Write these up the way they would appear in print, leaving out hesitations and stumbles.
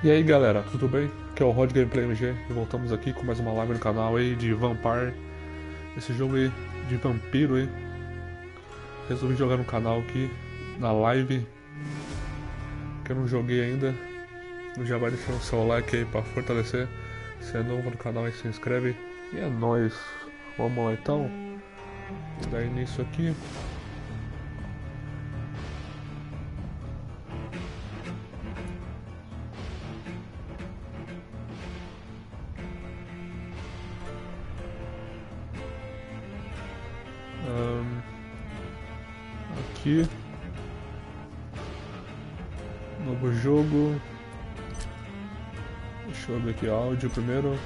E aí galera, tudo bem? Aqui é o Rod Gameplay MG e voltamos aqui com mais uma live no canal aí de Vampyr. Esse jogo aí de vampiro aí. Resolvi jogar no canal aqui, na live, que eu não joguei ainda. Já vai deixando o seu like aí pra fortalecer. Se é novo no canal aí, se inscreve. E é nóis. Vamos lá então. Vou dar início aqui. Aqui. Novo jogo. Deixa eu ver aqui áudio primeiro.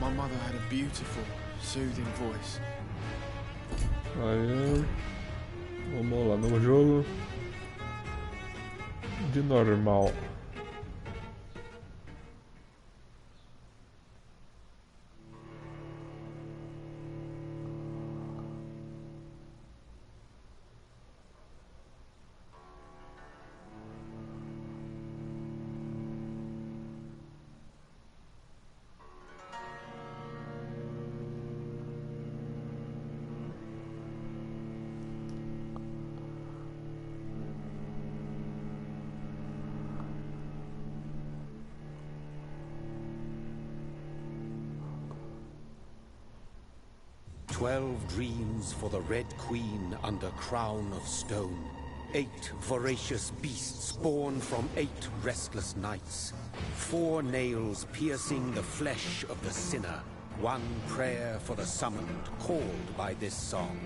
My mother had a beautiful, soothing voice. Aí. Vamos lá, novo jogo. De normal. "12 dreams for the Red Queen under crown of stone. 8 voracious beasts born from 8 restless nights. 4 nails piercing the flesh of the sinner. 1 prayer for the summoned, called by this song.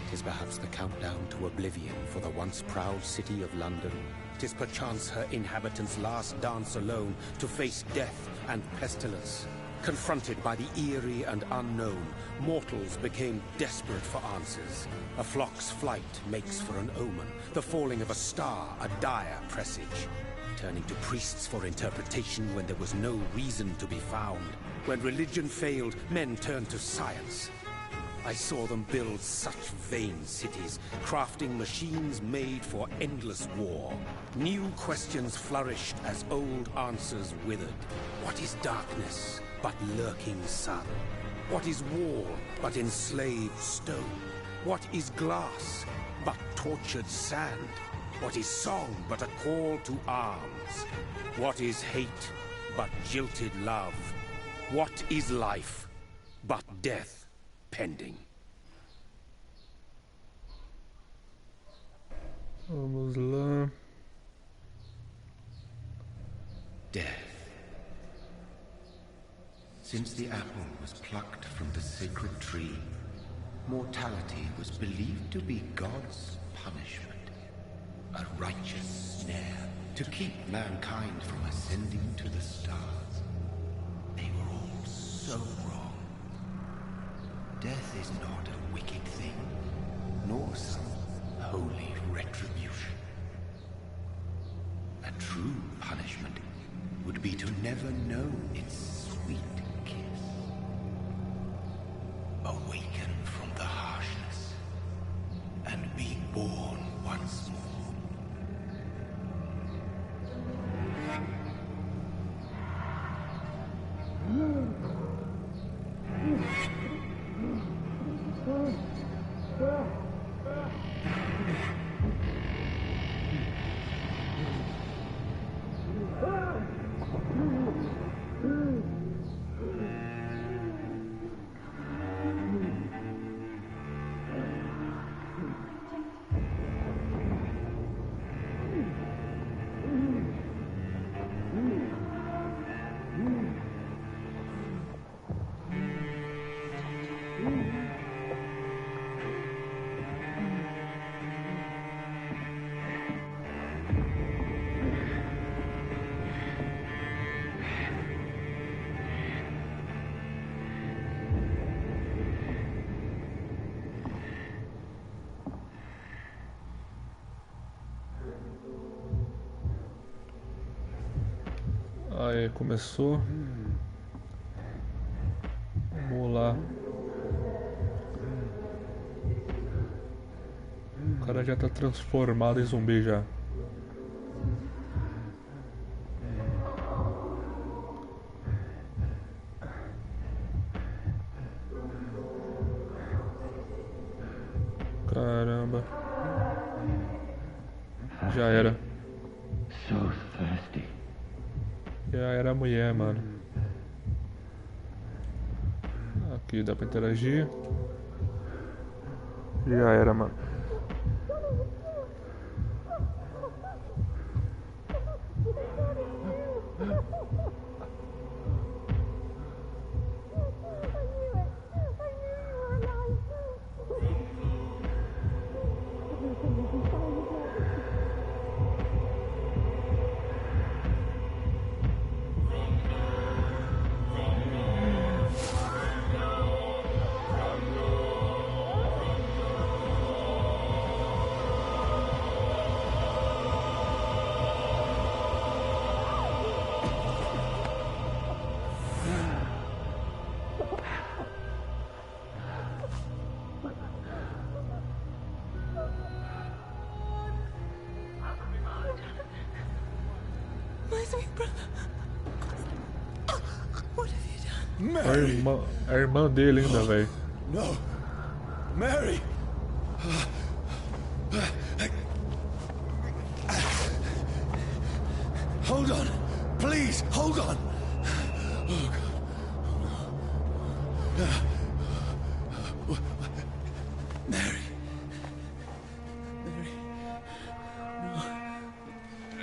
'Tis perhaps the countdown to oblivion for the once proud city of London. 'Tis perchance her inhabitants' last dance alone to face death and pestilence. Confronted by the eerie and unknown, mortals became desperate for answers. A flock's flight makes for an omen, the falling of a star a dire presage. Turning to priests for interpretation when there was no reason to be found. When religion failed, men turned to science. I saw them build such vain cities, crafting machines made for endless war. New questions flourished as old answers withered. What is darkness but lurking sun? What is wall but enslaved stone? What is glass but tortured sand? What is song but a call to arms? What is hate but jilted love? What is life but death pending? Vamos lá. Death. Since the apple was plucked from the sacred tree, mortality was believed to be God's punishment. A righteous snare to keep mankind from ascending to the stars. They were all so wrong. Death is not a wicked thing, nor some holy retribution. A true punishment would be to never know its sweet kiss. Awaken from the harshness and be born once more. Aí, começou. Vamos lá. cara já tá transformado em zumbi já. Caramba. Já era. So thirsty. Já era a mulher, mano. Aqui dá pra interagir. Já era, mano. A irmã dele ainda, velho. No. Mary! Hold on. Please, hold on. Oh, God. Mary.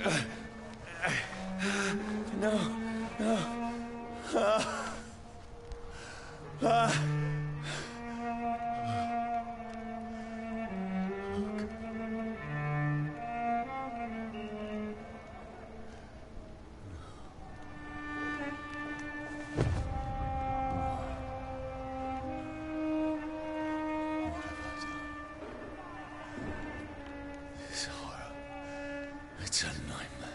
Mary. No. No. This horror. It's a nightmare.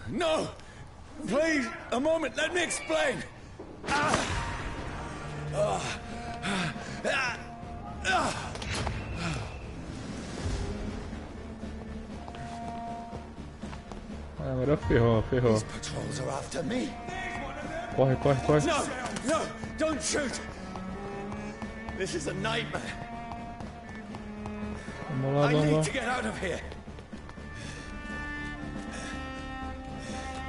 No! Please, a moment, let me explain! Agora ferrou, ferrou. These patrols are after me. Corre, corre, corre. No! No! Don't shoot! This is a nightmare. Vamos lá, I vamos need lá. to get out of here.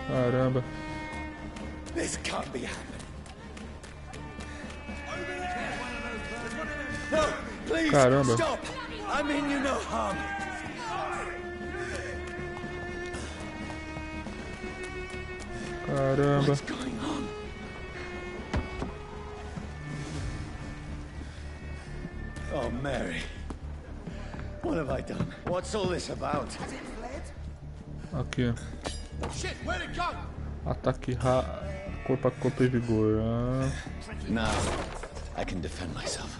Caramba. This can't be happening. No! Please! Caramba. Stop! I mean you no harm. Caramba. What's going on? Oh, Mary. What have I done? What's all this about? Aqui. Shit, where'd it go? Ataque corpo a corpo e vigor. Ah, Now, I can defend myself.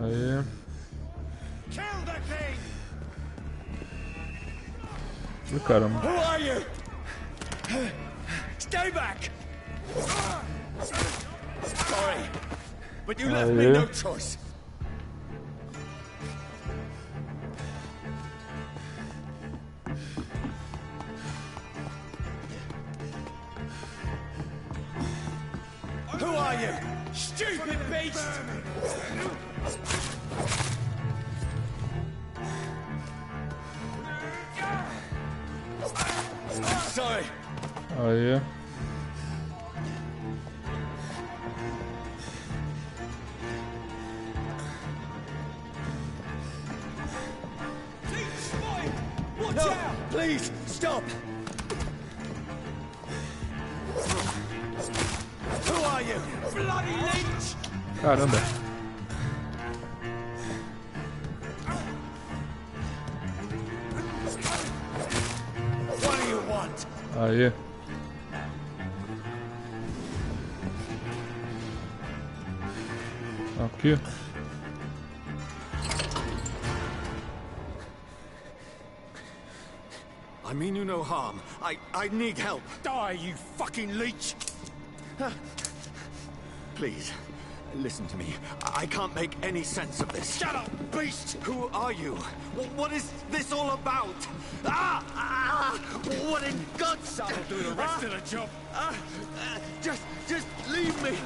aí. Kill the king! Ih, caramba. Who are you? Stay back! Sorry, but you left me Aye. no choice. Who are you? Stupid beast! Sorry. Aí. No, please, stop! Who are you? Bloody leech! Caramba. What do you want? Aí. Aqui. I mean you no harm. I need help. Die, you fucking leech! Please, listen to me. I can't make any sense of this. Shut up, beast! Who are you? What is this all about? What in God's name? I'll do the rest of the job. Just leave me.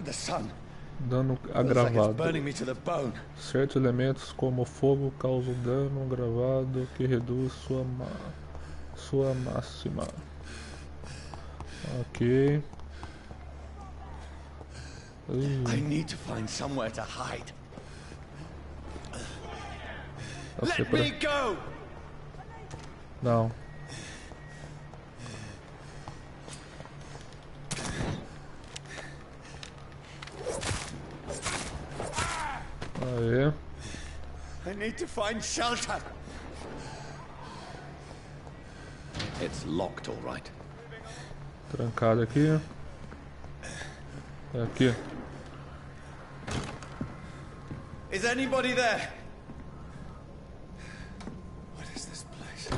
The sun. Dano Looks like it's agravado. burning me to the bone. Certos elementos como o fogo causam dano agravado que reduz sua máxima. Ok. I need to find somewhere to hide. Passei Let por me aqui. go! Não. Aê. I need to find shelter. It's locked, all right. Trancado aqui. É aqui. Is anybody there? What is this place?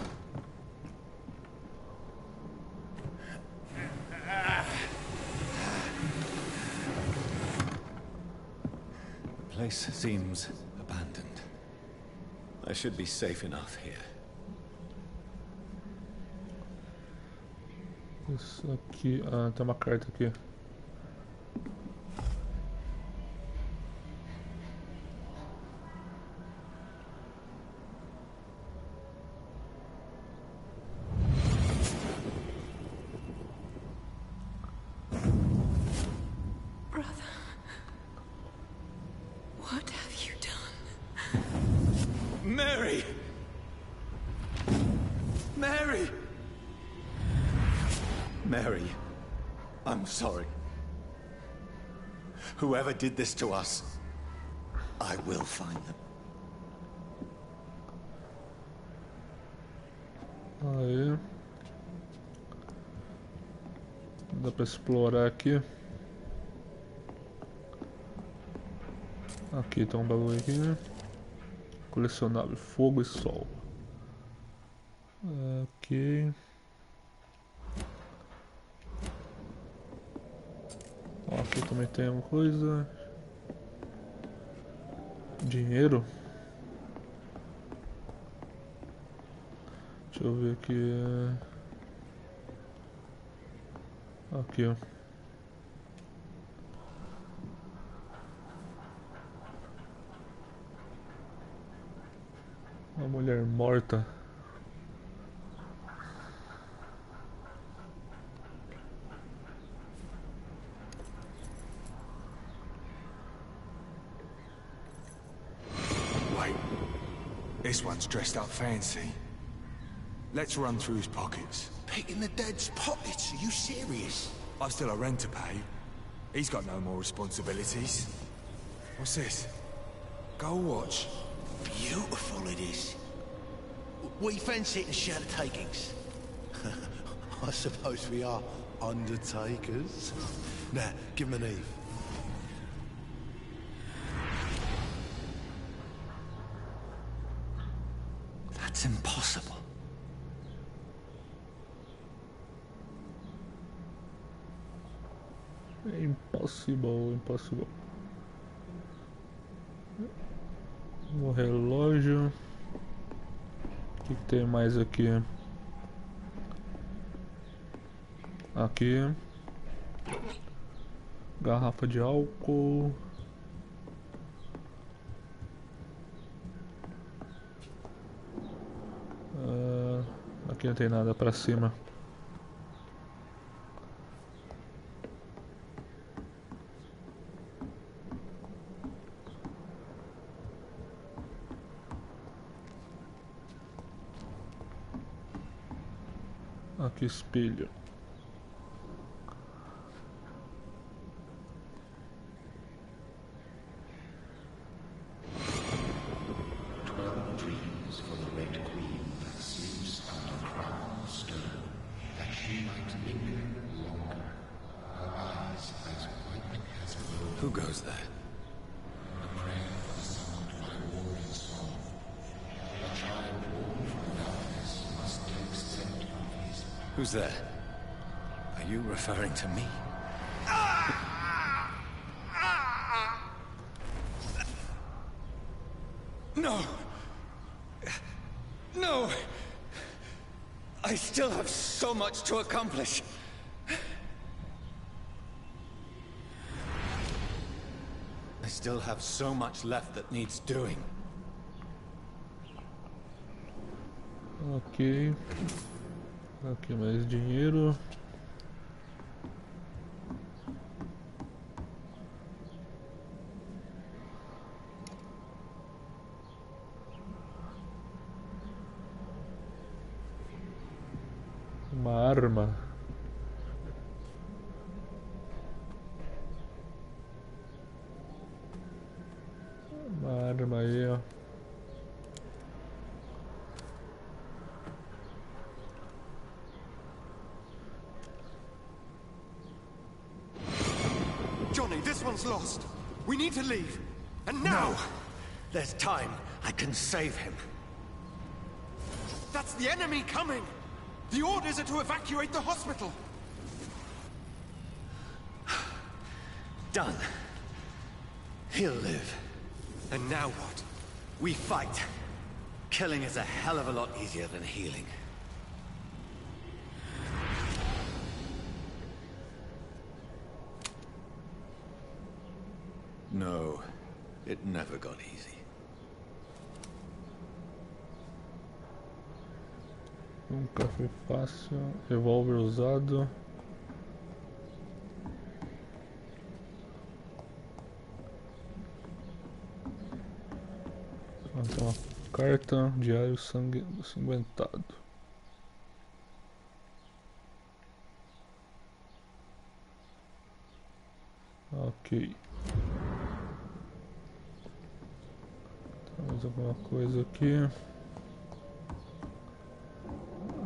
The place seems abandoned. I should be safe enough here. Isso aqui. Ah, tem uma carta aqui. Brother, what have you done? Mary! Mary! Mary, I'm sorry. Whoever did this to us, I will find them. Aí. Dá pra explorar aqui. Aqui tem um bagulho aqui, né? Colecionável, fogo e sol. Aqui. Ó, aqui também tem uma coisa. Dinheiro. Deixa eu ver aqui. Aqui, ó. Uma mulher morta. Wait, this one's dressed up fancy. Let's run through his pockets. Picking the dead's pockets? Are you serious? I've still a rent to pay. He's got no more responsibilities. What's this? Gold watch. Beautiful it is. We fancy it and share the takings. I suppose we are undertakers. Now, give him an Eve. That's impossible. Impossible, impossible. O relógio. O que tem mais aqui? Aqui. Garrafa de álcool. Aqui não tem nada pra cima. Aqui espelho. Dreams for the Red Queen that sleeps under crown of stone, that she might linger longer, her eyes as white as gold. Who goes there? A prayer summoned by warriors of, but Who's there? Are you referring to me? No! No! I still have so much to accomplish. I still have so much left that needs doing. Ok. Aqui mais dinheiro. Uma arma. Uma arma aí, ó. Johnny, this one's lost. We need to leave. And now! No. There's time. I can save him. That's the enemy coming! The orders are to evacuate the hospital! Done. He'll live. And now what? We fight. Killing is a hell of a lot easier than healing. No, it never got easy. Nunca foi fácil. Revólver usado. Então, uma carta, diário sanguentado. Ok. Mais alguma coisa aqui?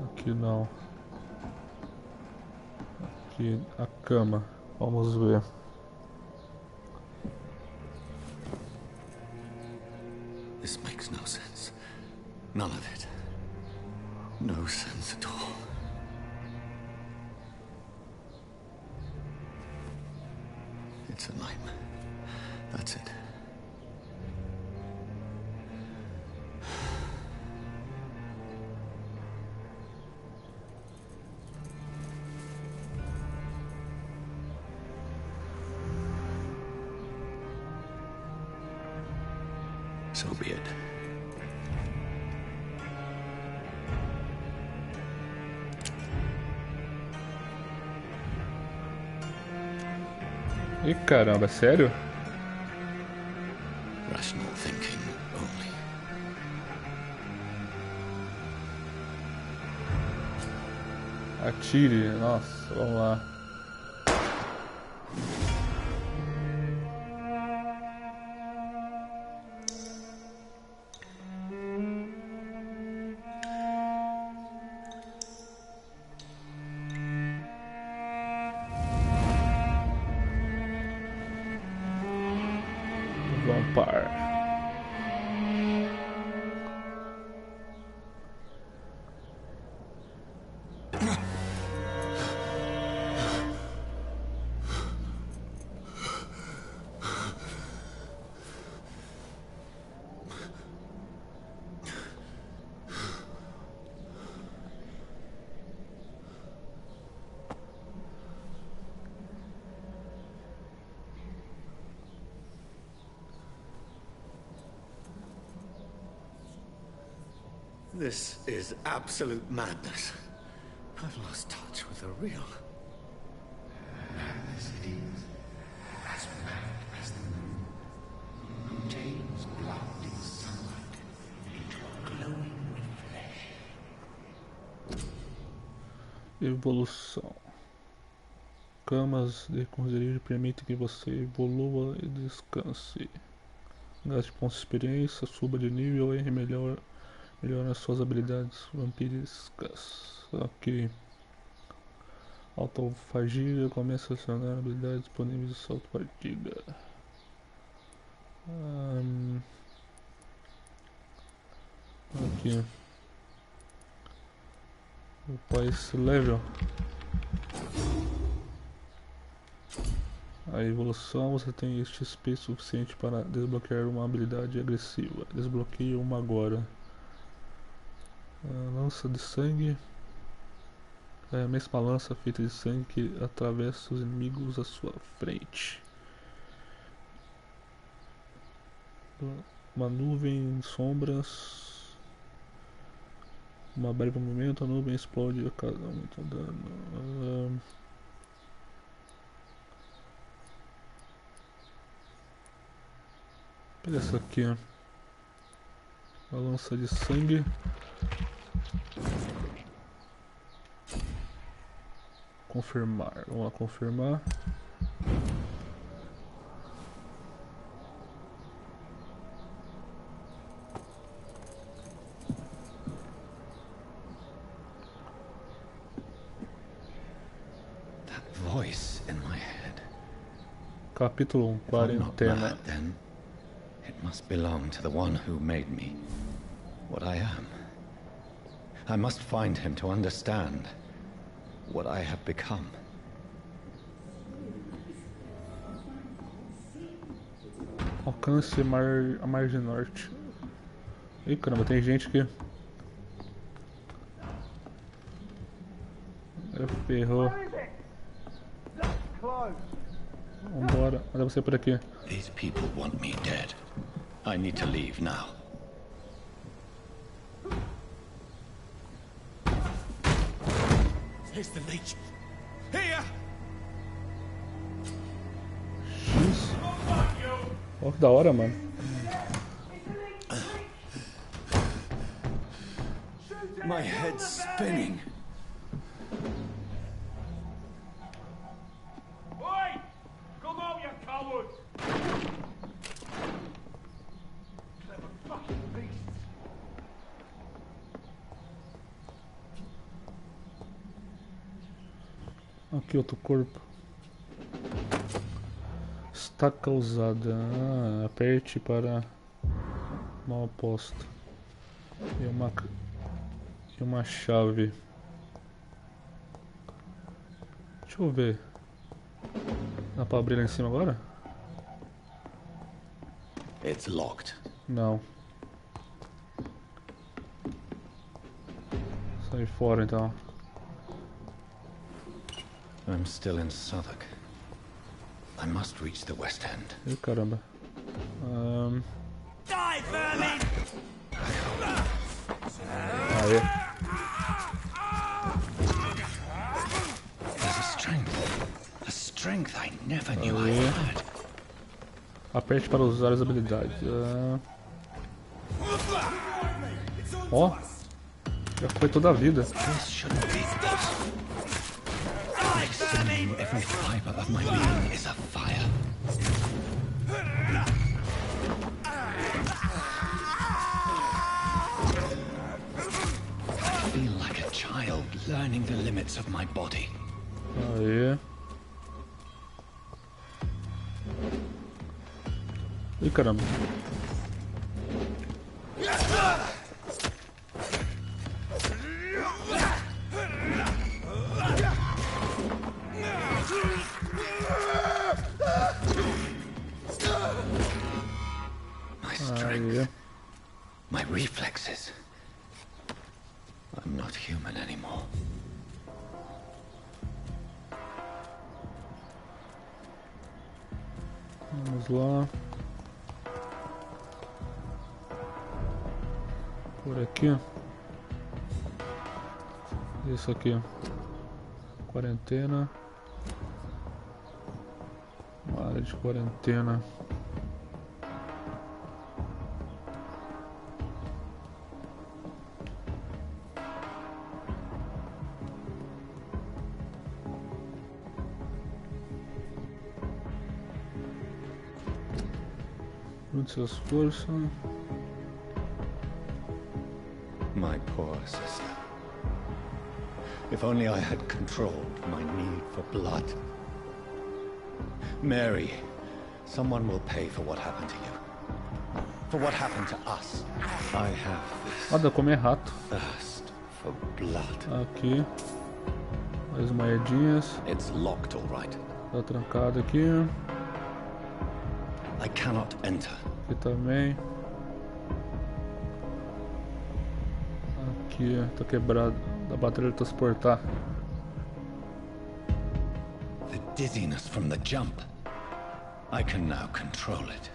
Aqui não. Aqui a cama. Vamos ver. This makes no sense. None of it. No sense at all. It's a nightmare. That's it. So be it. Ih, caramba, sério? Rational thinking only. Atire, nossa, vamos lá. Vampyr. This is absolute madness. I've lost touch with the real. Madness it is. As mad as the moon. Contains blinding sunlight into a glowing flesh. Evolução. Camas de conselheiro permitem que você evolua e descanse. Gaste pontos de experiência, suba de nível e melhora suas habilidades vampirescas. Ok. Autofagia começa a acionar habilidades disponíveis de salto partida. Aqui. Upar esse level. A evolução, você tem XP suficiente para desbloquear uma habilidade agressiva. Desbloqueie uma agora. Lança de sangue. É a mesma lança feita de sangue que atravessa os inimigos à sua frente. Uma nuvem, sombras. Uma breve movimento, a nuvem explode a cada muito dano. Pega essa aqui, ó. Uma lança de sangue. Confirmar. Vamos lá confirmar. That voice in my head. Capítulo 1, If I'm not quarentena. mad, then it must belong to the one who made me what I am. I must find him to understand what I have become. Alcance a margem norte. Ih, caramba, tem gente aqui. Ferrou. Vambora. Olha você por aqui. These people want me dead. I need to leave now. Here's the leech. Here! X. Ó, que da hora, mano. My head's spinning. Oi! Come out, you cowards! Clever fucking beasts. Aqui outro corpo. Estaca usada. Aperte para mal aposta. E uma chave. Deixa eu ver. Dá pra abrir lá em cima agora? It's locked. Não. Sai fora então. I'm still in Southwark. I must reach the West End. Ih, caramba. Die, vermin! Aê. There's a strength I never knew I Aê. had. Aperte para usar as habilidades. Ó. Já foi toda a vida. This shouldn't be possible. Every fiber of my being is afire. I feel like a child learning the limits of my body. Aê. Ih, caramba. My strength, Aê. my reflexes. I'm not human anymore. Vamos lá. Por aqui. Isso aqui. Quarentena. Uma área de quarentena. Junte suas forças. My poor sister. If only I had controlled my need for blood. Mary, someone will pay for what happened to you. For what happened to us. I have this Nada, comer rato. thirst for blood. Aqui. Mais moedinhas. It's locked, all right. Tá trancado aqui. I cannot enter. Aqui também. Aqui, tá quebrado. Da bateria de transportar. The dizziness from the jump. I can now control it.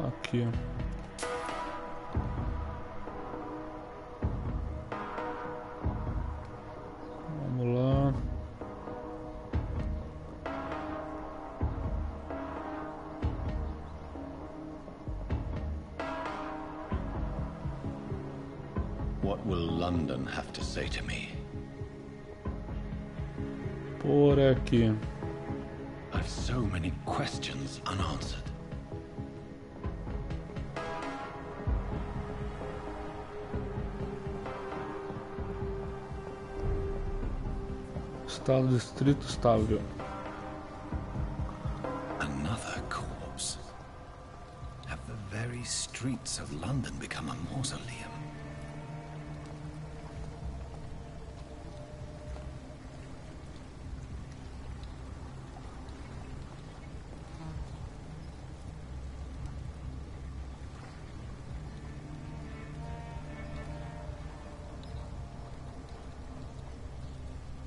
Aqui. Vamos lá. What will London have to say to me? Por aqui. I've so many questions unanswered. Estado distrito estável. Another corpse. Have the very streets of London become a mausoleum?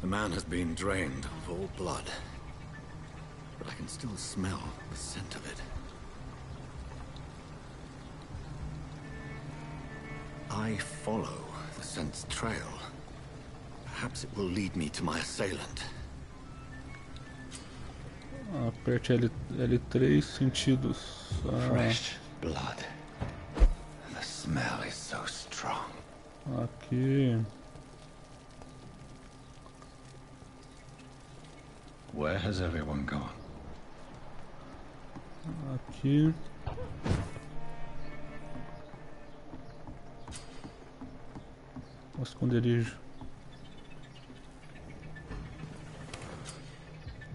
The man has been drained of all blood, but I can still smell the scent of it. I follow the scent's trail. Perhaps it will lead me to my assailant. Aperte L3 sentidos. Fresh blood. The smell is so strong. Aqui. Where has everyone gone? Aqui. O esconderijo.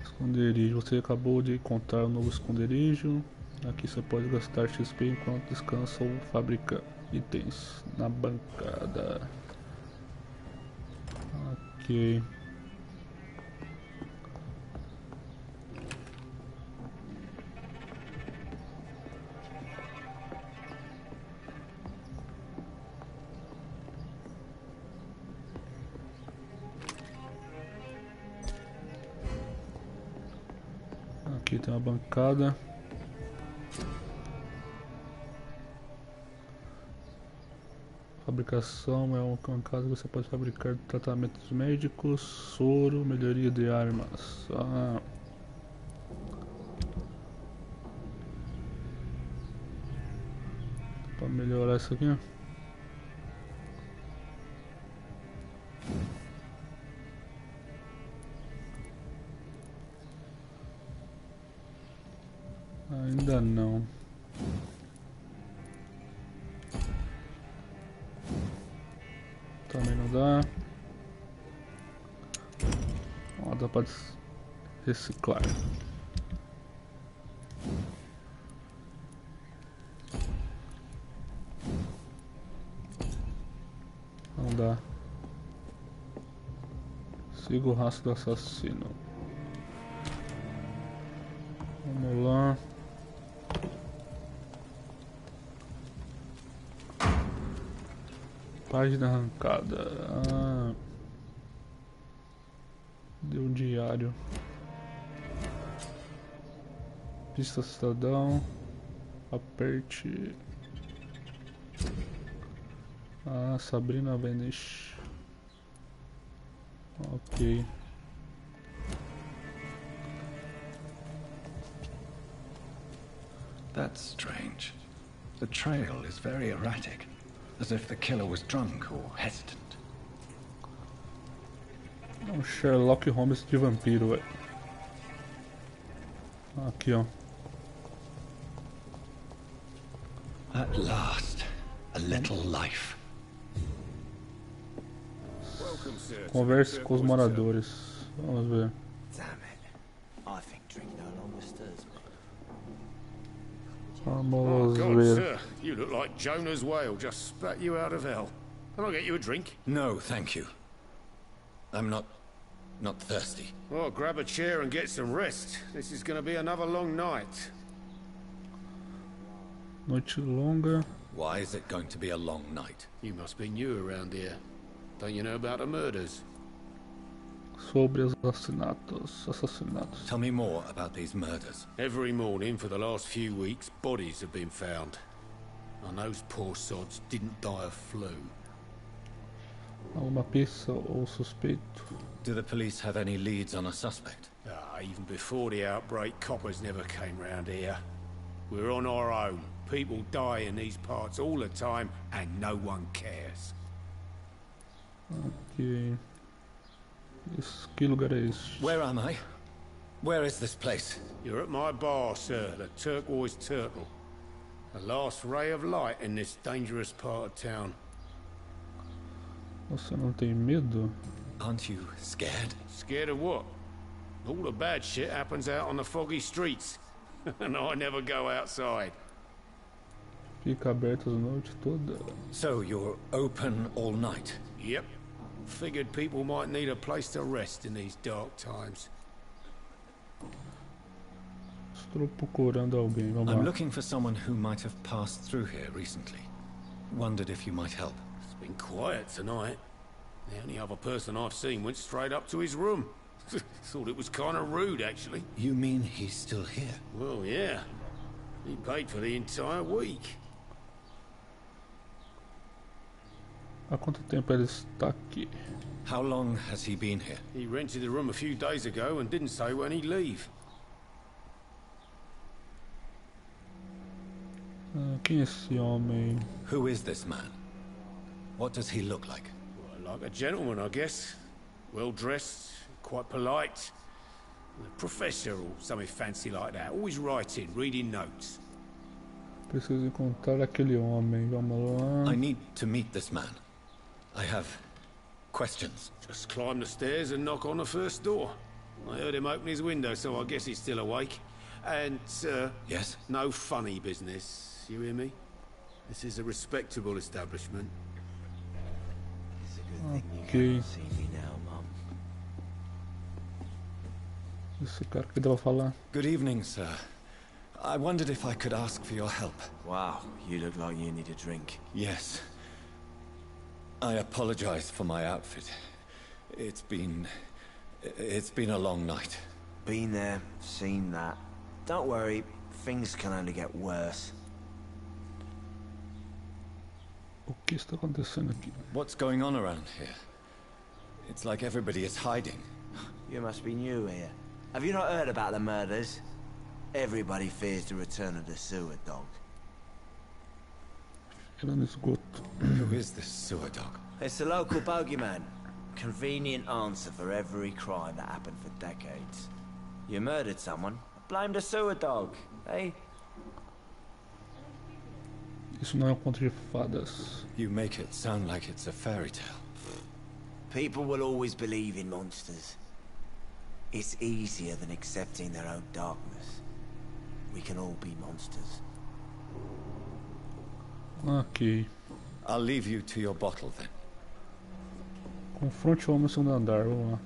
Esconderijo. Você acabou de encontrar um novo esconderijo. Aqui você pode gastar XP enquanto descansa ou fabrica itens na bancada. Ok. Aqui tem uma bancada. Fabricação é uma bancada que você pode fabricar tratamentos médicos, soro, melhoria de armas. Para melhorar isso aqui. Ainda não. Também não dá. Ó, dá pra reciclar. Não dá. Siga o rastro do assassino. Vamos lá. Página arrancada. Deu um diário. Pista cidadão. Aperte. Sabrina Benish. Ok. That's strange. The trail is very erratic, as if the killer was drunk or hesitant. É um Sherlock Holmes de vampiro, velho. Aqui, ó. At last, a little life. Converse com os moradores. Vamos ver. Damn it. I think drink no longer stirs me. Vamos God, ver. sir, you look like Jonah's whale just spat you out of hell. Can I get you a drink? No, thank you. I'm not thirsty. Well, grab a chair and get some rest. This is going to be another long night. Noite longa. Why is it going to be a long night? You must be new around here. Don't you know about the murders? Sobre os assassinatos. Tell me more about these murders. Every morning for the last few weeks, bodies have been found. And those poor sods didn't die of flu. Alguma pista ou suspeito? Do the police have any leads on a suspect? Even before the outbreak, coppers never came round here. We're on our own. People die in these parts all the time, and no one cares. Ok. Que lugar é esse? Where am I? Where is this place? You're at my bar, sir, the Turquoise Turtle. The last ray of light in this dangerous part of town. Você não tem medo? Aren't you scared? Scared of what? All the bad shit happens out on the foggy streets. And I never go outside. Fica aberto a noite toda. So you're open all night? Yep. Figured people might need a place to rest in these dark times. Estou procurando alguém. Vamos I'm lá. looking for someone who might have passed through here recently. Wondered if you might help. It's been quiet tonight. The only other person I've seen went straight up to his room. Thought it was kind of rude, actually. You mean he's still here? Well, yeah. He paid for the entire week. Há quanto tempo ele está aqui? How long has he been here? He rented the room a few days ago and didn't say when he'd leave. Quem é esse homem? Who is this man? What does he look like? Well, like a gentleman, I guess. Well dressed, quite polite. A professor or something fancy like that. Always writing, reading notes. Preciso encontrar aquele homem. Vamos lá. I need to meet this man. I have questions. Just climb the stairs and knock on the first door. I heard him open his window, so I guess he's still awake. And, Yes? no funny business. You hear me? This is a respectable establishment. Ok. Esse cara que dava falar. Good evening, sir. I wondered if I could ask for your help. Wow, you look like you need a drink. Yes. I apologize for my outfit. It's been a long night. Been there, seen that. Don't worry, things can only get worse. O que está acontecendo aqui? What's going on around here? It's like everybody is hiding. You must be new here. Have you not heard about the murders? Everybody fears the return of the sewer dog. Era no esgoto. Who is this sewer dog? It's the local bogeyman. Convenient answer for every crime that happened for decades. You murdered someone, blame the sewer dog, eh? Isso não é um conto de fadas. You make it sound like it's a fairy tale. People will always believe in monsters. It's easier than accepting their own darkness. We can all be monsters. Ok. I'll leave you to your bottle then. Confronte o homem no segundo andar. Vamos lá.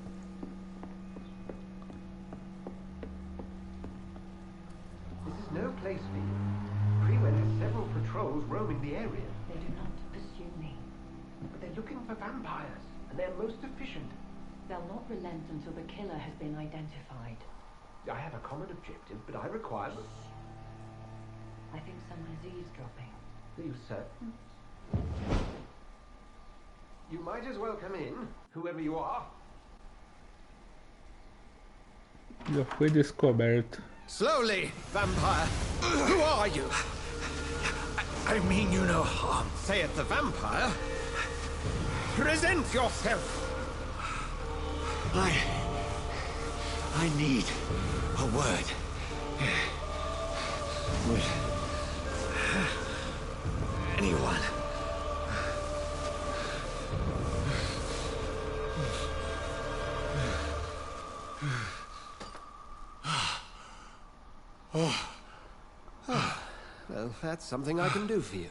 This is no place for you. Freeman has several patrols roaming the area. They do not pursue me. But they're looking for vampires, and they're most efficient. They'll not relent until the killer has been identified. I have a common objective, but I require... I think someone is eavesdropping. Are you certain? You might as well come in, whoever you are. Já foi descoberto. Slowly, vampire! Who are you? I mean you no harm. Saith the vampire. Present yourself. I need a word. With anyone. Well, that's something I can do for you.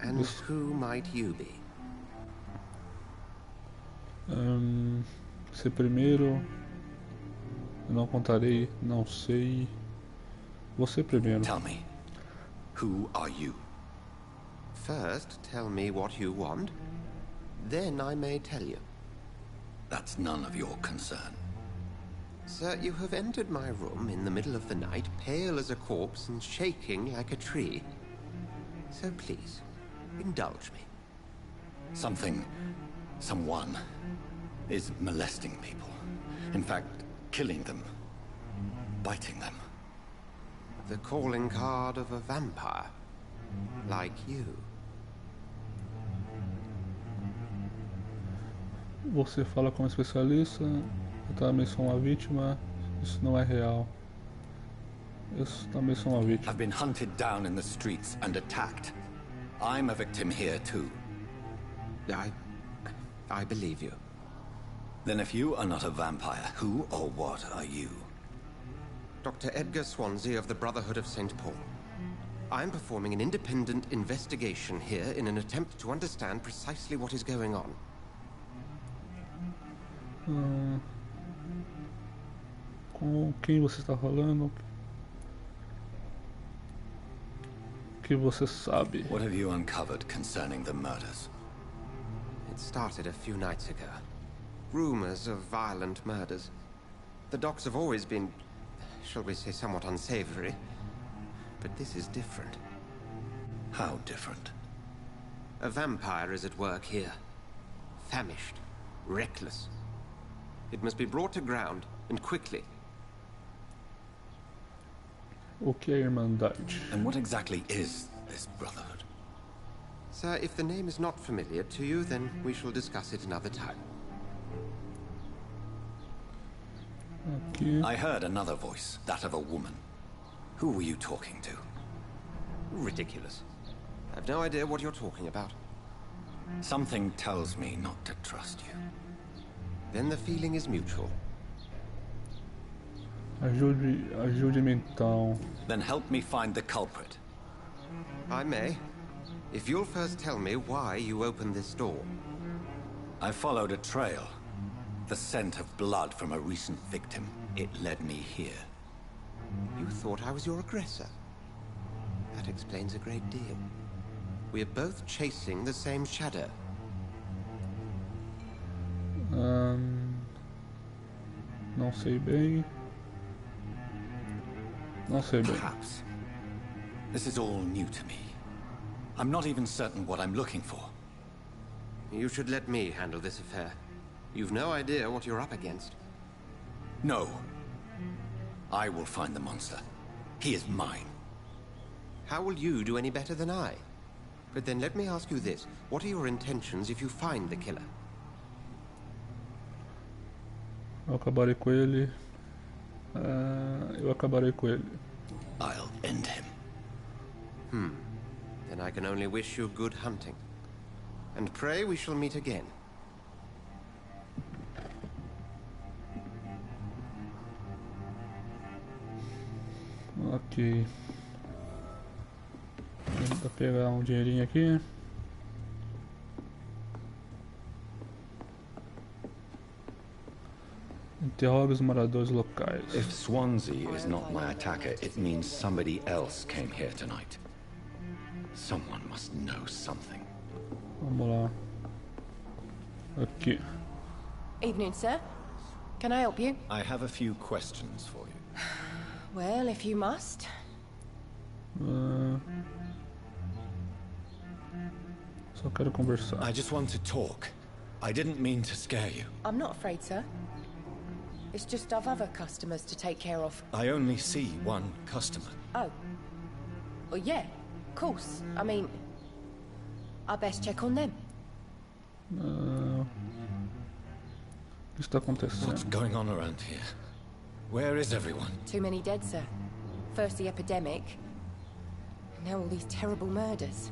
And who might you be? Você primeiro. Eu não contarei, não sei. Você primeiro. Tell me, who are you? First, tell me what you want. Then I may tell you. That's none of your concern. Sir, you have entered my room in the middle of the night, pale as a corpse and shaking like a tree. So please, indulge me. Someone is molesting people. In fact, killing them. Biting them. The calling card of a vampire. Like you. Você fala como especialista. Eu também sou uma vítima. Isso não é real. Eu também sou uma vítima. I've been hunted down in the streets and attacked. I'm a victim here too. I believe you. Then if you are not a vampire, who or what are you? Dr. Edgar Swansea of the Brotherhood of St. Paul. I'm performing an independent investigation here in an attempt to understand precisely what is going on. Com quem você está falando? O que você sabe? What have you uncovered concerning the murders? It started a few nights ago. Rumors of violent murders. The docs have always been, shall we say, somewhat unsavory. But this is different. How different? A vampire is at work here. Famished. Reckless. It must be brought to ground, and quickly. O que é Irmandade? And what exactly is this Brotherhood? Sir, if the name is not familiar to you, then we shall discuss it another time. Aqui. I heard another voice, that of a woman. Who were you talking to? Ridiculous. I've no idea what you're talking about. Something tells me not to trust you. Then the feeling is mutual. Ajude-me então. Then help me find the culprit. I may. If you'll first tell me why you opened this door. I followed a trail. The scent of blood from a recent victim. It led me here. You thought I was your aggressor. That explains a great deal. We are both chasing the same shadow. Não sei bem. Não sei bem. Perhaps. This is all new to me. I'm not even certain what I'm looking for. You should let me handle this affair. You've no idea what you're up against. No. I will find the monster. He is mine. How will you do any better than I? But then let me ask you this. What are your intentions if you find the killer? Eu acabarei com ele. Eu acabarei com ele. I'll end him. Then I can only wish you good hunting. And pray we shall meet again. Ok. Vou pegar um dinheirinho aqui. Interroga os moradores locais. If Swansea is not my attacker, it means somebody else came here tonight. Someone must know something. Vamos lá. Aqui. Evening, sir. Can I help you? I have a few questions for you. Well, if you must. Só quero conversar. I just want to talk. I didn't mean to scare you. I'm not afraid, sir. It's just I've other customers to take care of. I only see one customer. Oh. Well, yeah, of course. I mean, I best check on them. O que está acontecendo? What's going on around here? Where is everyone? Too many dead, sir. First the epidemic, and now all these terrible murders.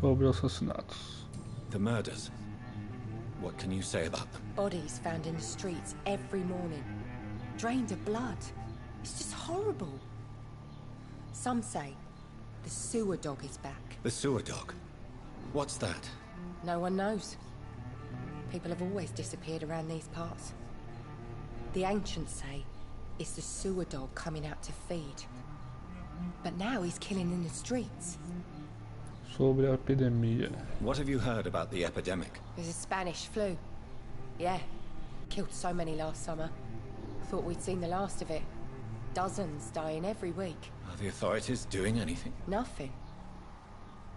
Sobre assassinatos. The murders. What can you say about them? Bodies found in the streets every morning. Drained of blood. It's just horrible. Some say the sewer dog is back. The sewer dog? What's that? No one knows. People have always disappeared around these parts. The ancients say it's the sewer dog coming out to feed. But now he's killing in the streets. Sobre a epidemia. What have you heard about the epidemic? There's a Spanish flu. Yeah. Killed so many last summer. Thought we'd seen the last of it. Dozens dying every week. Are the authorities doing anything? Nothing.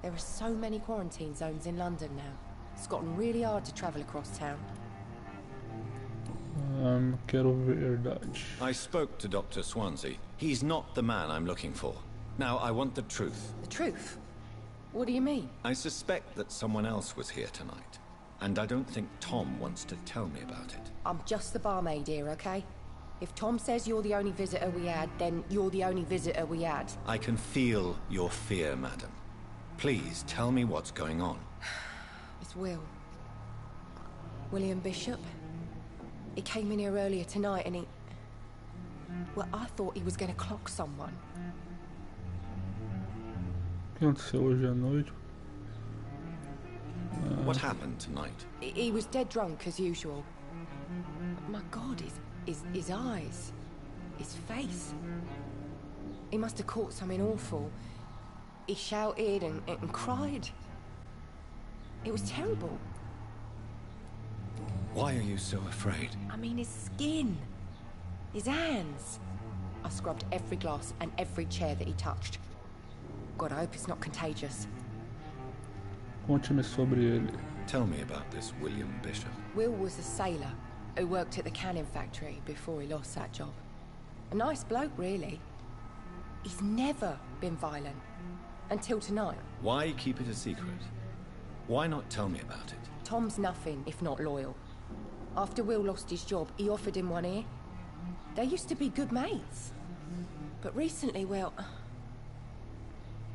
There are so many quarantine zones in London now. It's gotten really hard to travel across town. Quero verdade. I spoke to Dr. Swansea. He's not the man I'm looking for. Now, I want the truth. The truth? What do you mean? I suspect that someone else was here tonight. And I don't think Tom wants to tell me about it. I'm just the barmaid here, okay? If Tom says you're the only visitor we had, then you're the only visitor we had. I can feel your fear, madam. Please, tell me what's going on. It's Will. William Bishop. He came in here earlier tonight and he... Well, I thought he was going to clock someone. O que aconteceu hoje à noite? What happened tonight? He was dead drunk as usual. But my God, his eyes, his face. He must have caught something awful. He shouted and cried. It was terrible. Why are you so afraid? I mean, his skin, his hands. I scrubbed every glass and every chair that he touched. God, I hope it's not contagious. Conte-me sobre ele. Tell me about this William Bishop. Will was a sailor who worked at the canning factory before he lost that job. A nice bloke, really. He's never been violent. Until tonight. Why keep it a secret? Why not tell me about it? Tom's nothing if not loyal. After Will lost his job, he offered him one ear. They used to be good mates. But recently, well...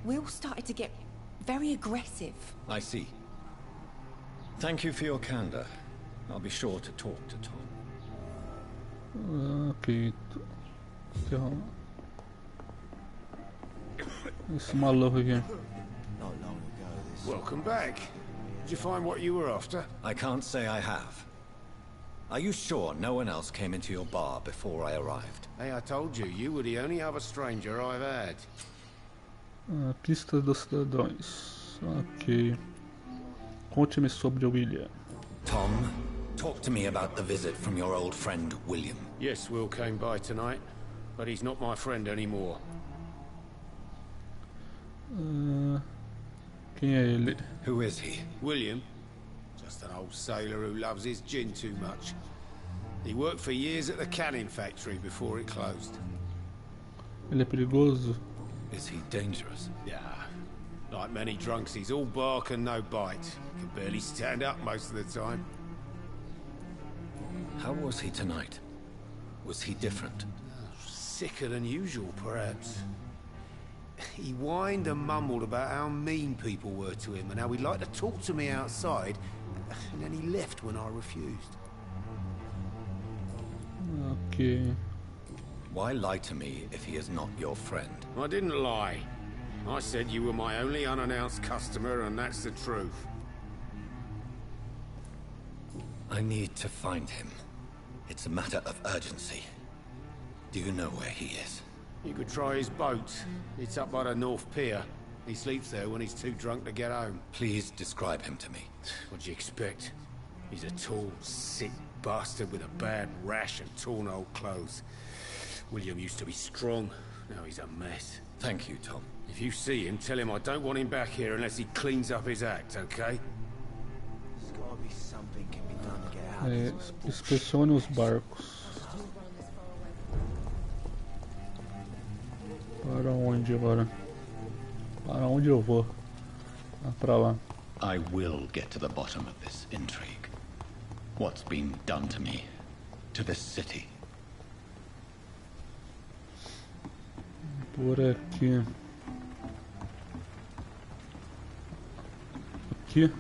Will started to get very aggressive. I see. Thank you for your candor. I'll be sure to talk to Tom. Ok. Esse maluco aqui. Welcome back. Did you find what you were after? I can't say I have. Are you sure no one else came into your bar before I arrived? Hey, I told you, you were the only other stranger I've had. Pista dos cidadãos. Ok. Conte-me sobre William. Tom, talk to me about the visit from your old friend, William. Yes, Will came by tonight, but he's not my friend anymore. Quem é ele? Who is he? William. Just an old sailor who loves his gin too much. He worked for years at the canning factory before it closed. Ele é perigoso? Is he dangerous? Yeah. Like many drunks, he's all bark and no bite. Can barely stand up most of the time. How was he tonight? Was he different? Sicker than usual, perhaps. He whined and mumbled about how mean people were to him and how he'd like to talk to me outside, and then he left when I refused. Ok. Why lie to me if he is not your friend? I didn't lie. I said you were my only unannounced customer, and that's the truth. I need to find him. It's a matter of urgency. Do you know where he is? You could try his boat. It's up by the North Pier. He sleeps there when he's too drunk to get home. Please describe him to me. What'd you expect? He's a tall, sick bastard with a bad rash and torn old clothes. William used to be strong. Now he's a mess. Thank you, Tom. If you see him, tell him I don't want him back here unless he cleans up his act, okay? There's gotta be something can be done to get out of this. Inspecione os barcos. Para onde agora? Para onde eu vou? Pra lá. I will get to the bottom of this intrigue. What's been done to me? To this city? Por aqui. Aqui.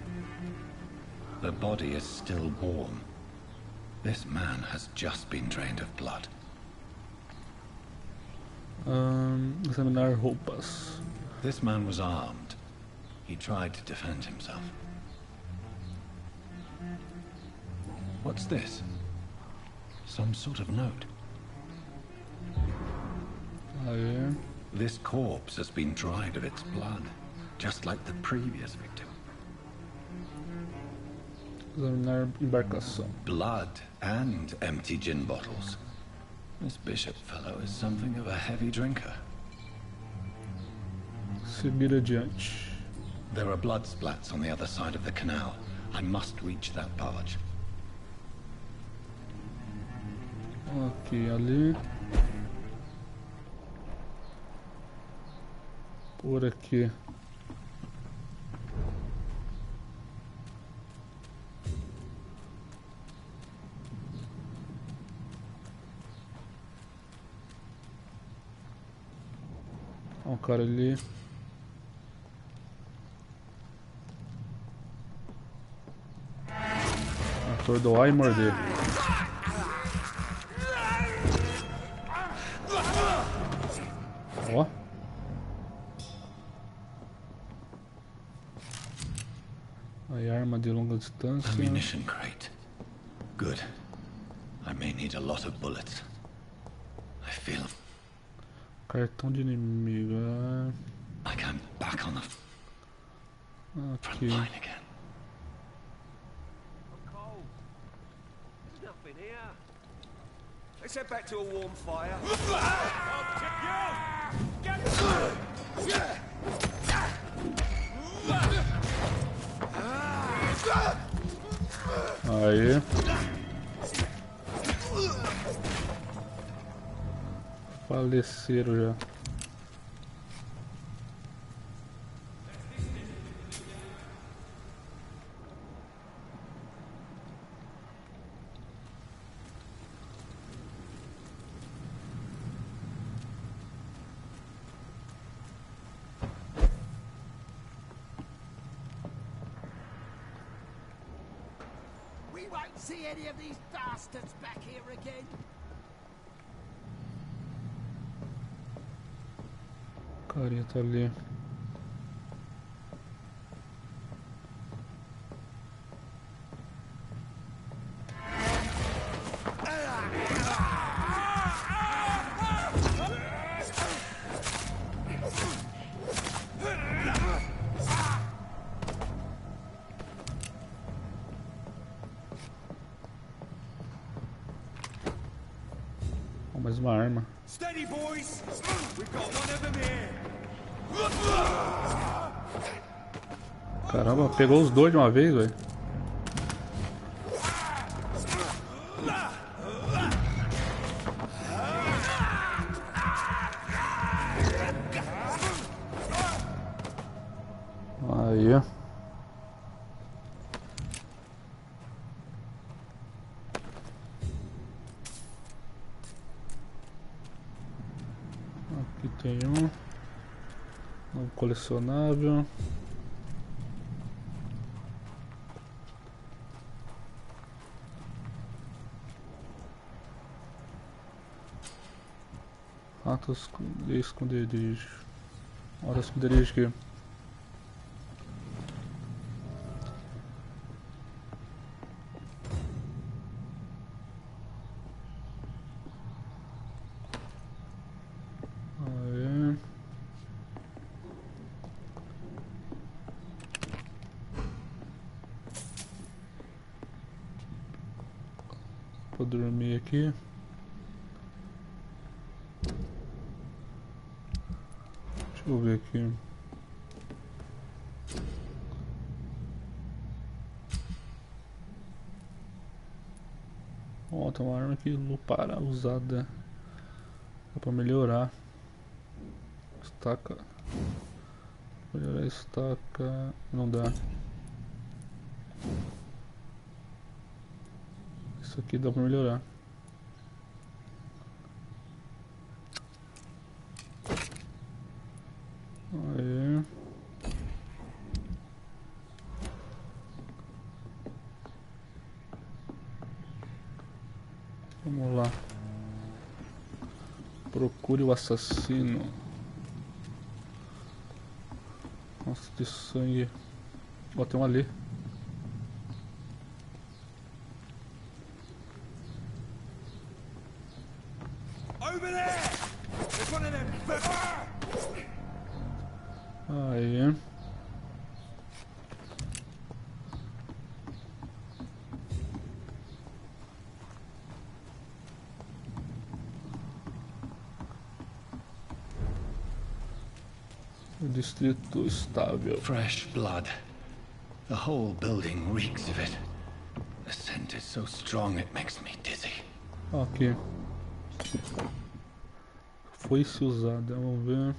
The body is still warm. This man has just been drained of blood. Examinar roupas. This man was armed. He tried to defend himself. What's this? Some sort of note. Aí. This corpse has been dried of its blood, just like the previous victim. Examinar embarcação. Blood and empty gin bottles. This bishop fellow is something of a heavy drinker. Seguir adiante. There are blood splats on the other side of the canal. I must reach that barge. Aqui, ali. Por aqui. Ó, o cara ali. Atordoar e morder. Ó. Aí arma de longa distância. Ammunition crate. Good. I may need a lot of bullets. I feel. Cartão de inimigo. Like I'm back on the front line again. Let's head back to a warm fire. Aí. Faleceram já. We won't see any of these bastards back here again. Carinha tá ali. Ó, mais uma arma. Steady, boys. We've got one of them here. Caramba, pegou os dois de uma vez, velho. Aí. Aqui tem um colecionável. Ratos de esconderijo. Olha o esconderijo aqui. Aí. Vou dormir aqui. Deixa eu ver aqui. Ó, tem uma arma aqui para usada. Dá pra melhorar. Estaca. Melhorar a estaca. Não dá. Isso aqui dá pra melhorar. Aí. Vamos lá. Procure o assassino. Nossa, de sangue. Ó, tem um ali. Aí. O distrito estável. Fresh blood. The whole building reeks of it. The scent is so strong it makes me dizzy. Aqui. Foi-se usada, vamos ver.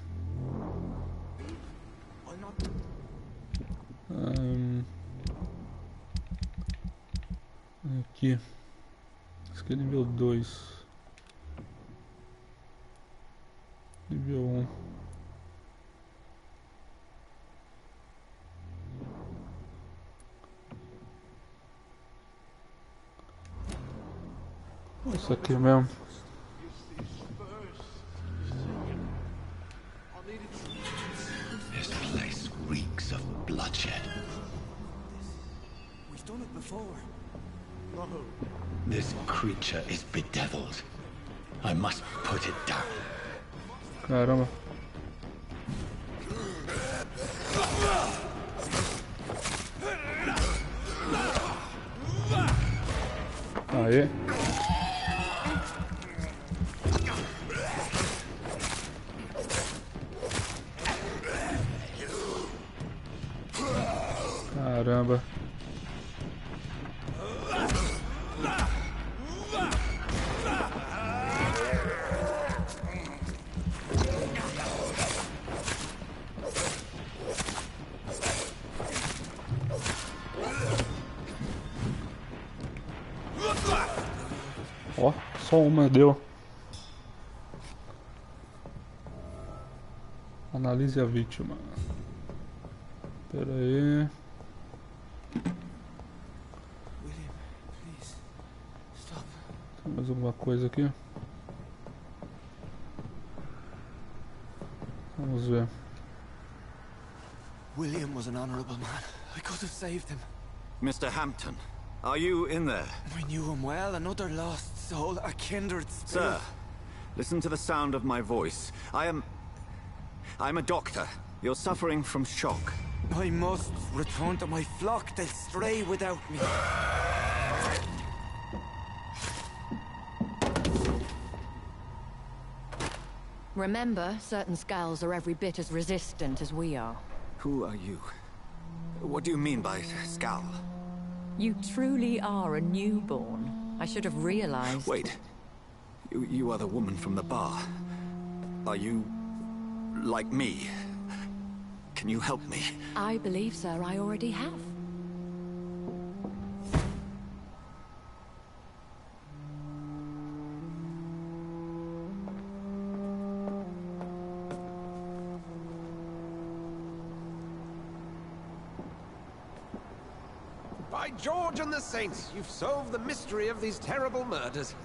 Aqui. Esse aqui é nível 2. Nível 1. Isso aqui mesmo. This place reeks of bloodshed. We've done it before. No. This creature is bedeviled. I must put it down. Caramba. Aí. Caramba. Ó, só uma deu. Analise a vítima. Pera aí. Tem mais alguma coisa aqui? Vamos ver. William was an honorable man. I could have saved him. Mr. Hampton, are you in there? I knew him well, another lost soul, a kindred spirit. Sir, listen to the sound of my voice. I'm a doctor. You're suffering from shock. I must return to my flock. They'll stray without me. Remember, certain skulls are every bit as resistant as we are. Who are you? What do you mean by skull? You truly are a newborn. I should have realized. Wait. You are the woman from the bar. Are you like me? Can you help me? I believe, sir, I already have. By George and the Saints, you've solved the mystery of these terrible murders.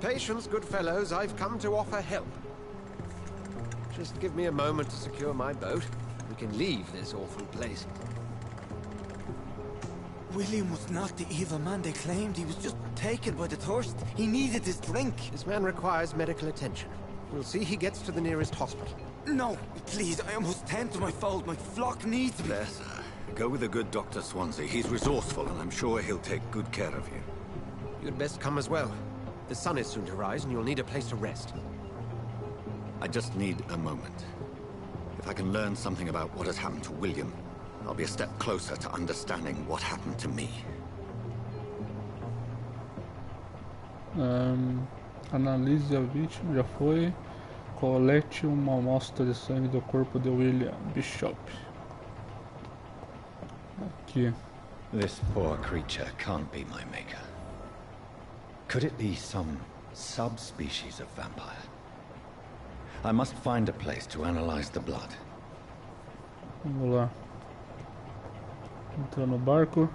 Patience, good fellows, I've come to offer help. Just give me a moment to secure my boat. We can leave this awful place. William was not the evil man they claimed. He was just taken by the thirst. He needed his drink. This man requires medical attention. We'll see he gets to the nearest hospital. No, please, I must tend to my fold. My flock needs me. There, sir. Go with the good Dr. Swansea. He's resourceful, and I'm sure he'll take good care of you. You'd best come as well. The sun is soon to rise, and you'll need a place to rest. I just need a moment. If I can learn something about what has happened to William, I'll be a step closer to understanding what happened to me. Analise a vítima, já foi. Colete uma amostra de sangue do corpo de William Bishop. Aqui. This poor creature can't be my maker. Could it be some subspecies of vampire? I must find a place to analyze the blood. Vamos lá. Entrou no barco.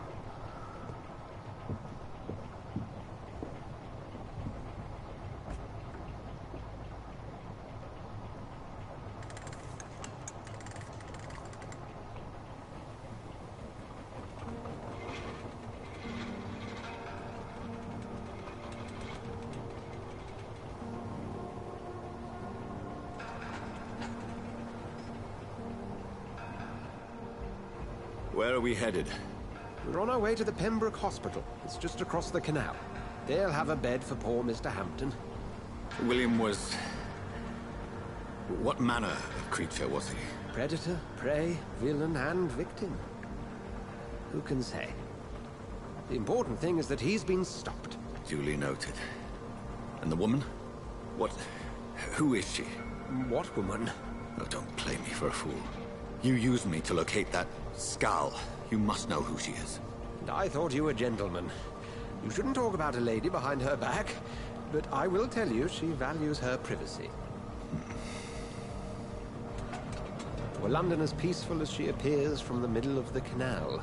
Where are we headed? We're on our way to the Pembroke Hospital. It's just across the canal. They'll have a bed for poor Mr. Hampton. William was... What manner of creature was he? Predator, prey, villain, and victim. Who can say? The important thing is that he's been stopped. Duly noted. And the woman? What... Who is she? What woman? Oh, don't play me for a fool. You used me to locate that skull. You must know who she is. And I thought you a gentleman. You shouldn't talk about a lady behind her back, but I will tell you she values her privacy. Were London as peaceful as she appears from the middle of the canal?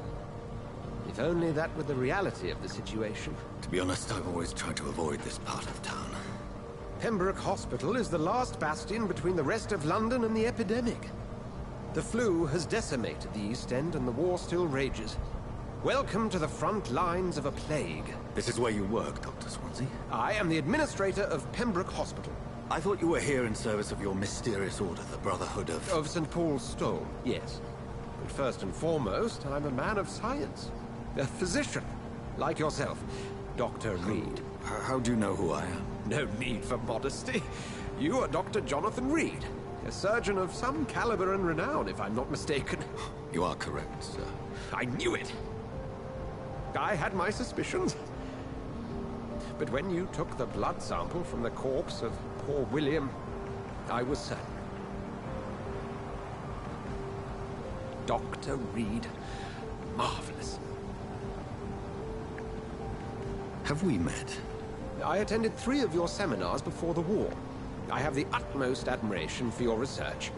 If only that were the reality of the situation. To be honest, I've always tried to avoid this part of town. Pembroke Hospital is the last bastion between the rest of London and the epidemic. The flu has decimated the East End and the war still rages. Welcome to the front lines of a plague. This is where you work, Dr. Swansea? I am the administrator of Pembroke Hospital. I thought you were here in service of your mysterious order, the Brotherhood of... Of St. Paul's Stone, yes. But first and foremost, I'm a man of science. A physician, like yourself, Dr. Reed. How do you know who I am? No need for modesty. You are Dr. Jonathan Reed. A surgeon of some caliber and renown, if I'm not mistaken. You are correct, sir. I knew it! I had my suspicions. But when you took the blood sample from the corpse of poor William, I was certain. Dr. Reed. Marvelous. Have we met? I attended 3 of your seminars before the war. I have the utmost admiration for your research.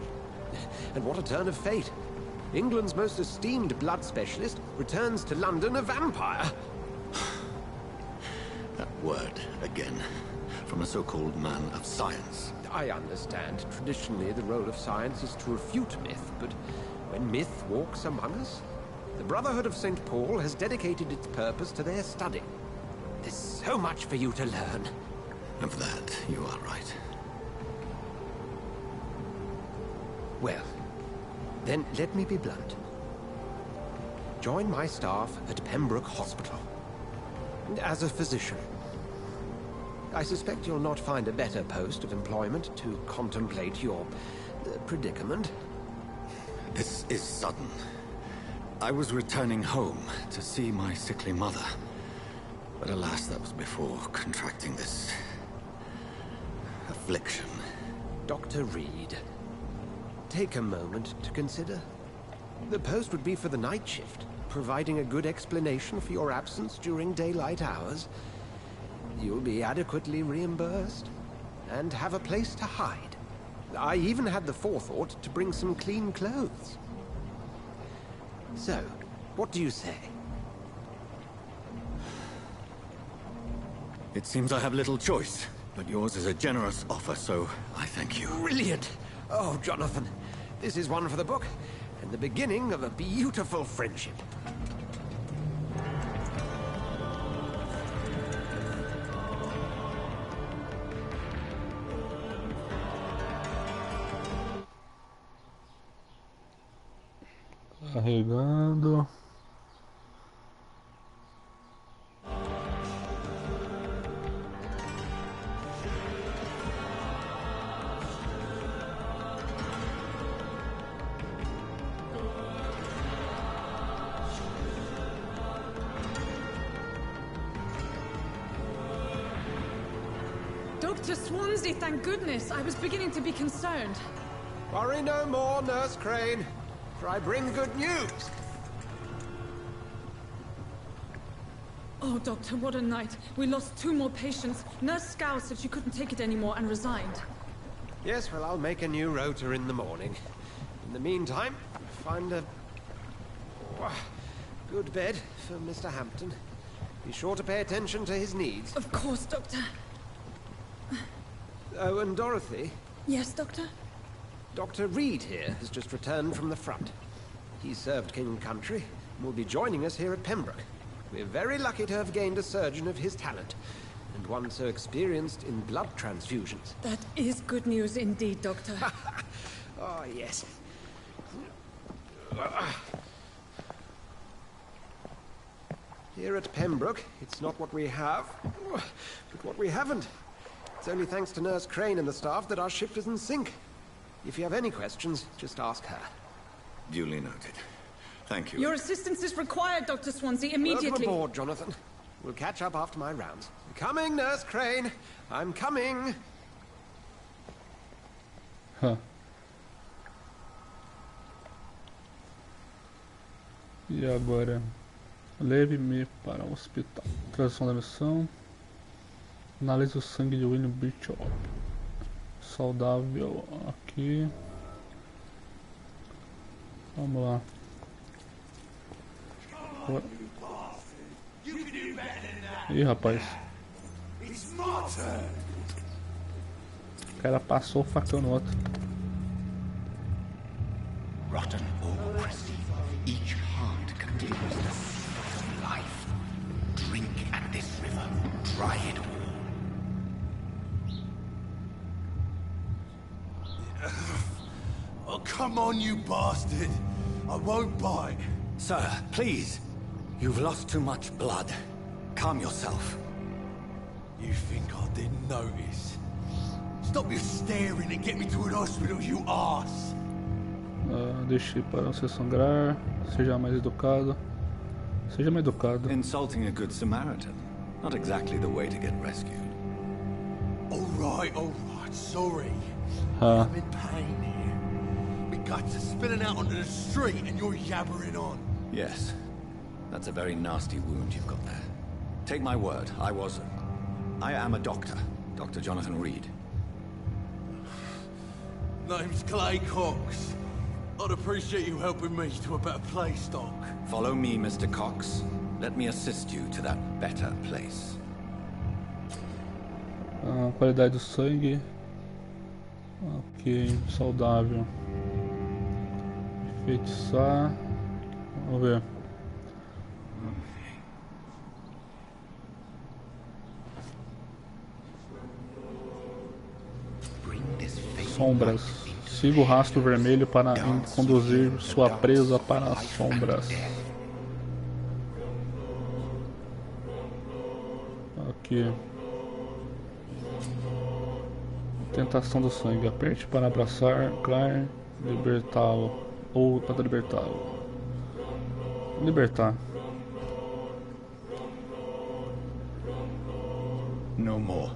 And what a turn of fate. England's most esteemed blood specialist returns to London a vampire. That word, again, from a so-called man of science. I understand. Traditionally, the role of science is to refute myth, but when myth walks among us, the Brotherhood of St. Paul has dedicated its purpose to their study. There's so much for you to learn. Of that, you are right. Well, then let me be blunt. Join my staff at Pembroke Hospital. As a physician. I suspect you'll not find a better post of employment to contemplate your predicament. This is sudden. I was returning home to see my sickly mother. But alas, that was before contracting this... affliction. Dr. Reed, take a moment to consider. The post would be for the night shift, providing a good explanation for your absence during daylight hours. You'll be adequately reimbursed, and have a place to hide. I even had the forethought to bring some clean clothes. So, what do you say? It seems I have little choice, but yours is a generous offer, so I thank you. Brilliant! Oh, Jonathan, this is one for the book, and the beginning of a beautiful friendship. Carregando. Dr. Swansea, thank goodness. I was beginning to be concerned. Worry no more, Nurse Crane, for I bring good news. Oh, Doctor, what a night. We lost 2 more patients. Nurse Scow said she couldn't take it anymore and resigned. Yes, well, I'll make a new rota in the morning. In the meantime, find a good bed for Mr. Hampton. Be sure to pay attention to his needs. Of course, Doctor. Oh, and Dorothy? Yes, Doctor? Dr. Reed here has just returned from the front. He served King and Country and will be joining us here at Pembroke. We're very lucky to have gained a surgeon of his talent, and one so experienced in blood transfusions. That is good news indeed, Doctor. Oh, yes. Here at Pembroke, it's not what we have, but what we haven't. It's only thanks to Nurse Crane and the staff that our ship doesn't sink. If you have any questions, just ask her. Duly noted. Thank you. Your assistance is required, Dr. Swansea, immediately. Welcome aboard, Jonathan. We'll catch up after my rounds. I'm coming, Nurse Crane. I'm coming. Huh. E agora? Leve-me para o hospital. Tradução da missão. Analise o sangue de William Bishop. Saudável aqui. Vamos lá. Ih, rapaz. O cara passou o facão no outro. Rotten ore, each heart contains the seed of life. Drink at this river, dry it all. Oh, come on, you bastard! I won't bite. Sir, please. You've lost too much blood. Calm yourself. You think I didn't notice? Stop your staring and get me to an hospital, you arse! Deixe para você sangrar. Seja mais educado. Seja mais educado. Insulting a good Samaritan. Not exactly the way to get rescued. Alright, sorry. I'm in pain here. My guts are spilling out onto the street and you're yabbering on. Yes. That's a very nasty wound you've got there. Take my word, I am a doctor. Dr. Jonathan Reed. Name's Clay Cox. I'd appreciate you helping me to a better place, Doc. Follow me, Mr. Cox. Let me assist you to that better place. Qualidade do sangue. Ok, saudável. Enfeitiçar. Vamos ver. Sombras. Siga o rastro vermelho para conduzir sua presa para as sombras. Aqui. Tentação do sangue. Aperte para abraçar, claro, libertá-lo. Ou para libertá-lo. Libertar. No more.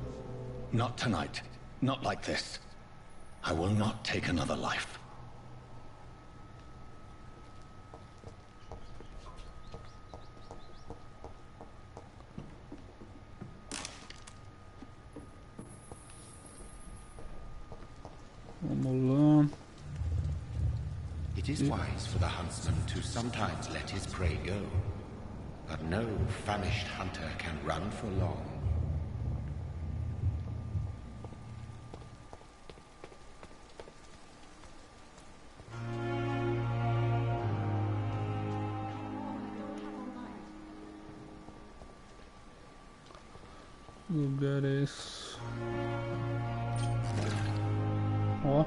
Not tonight. Not like this. I will not take another life. Vamos lá. It is wise for the huntsman to sometimes let his prey go, but no famished hunter can run for long. Lugares. Ó.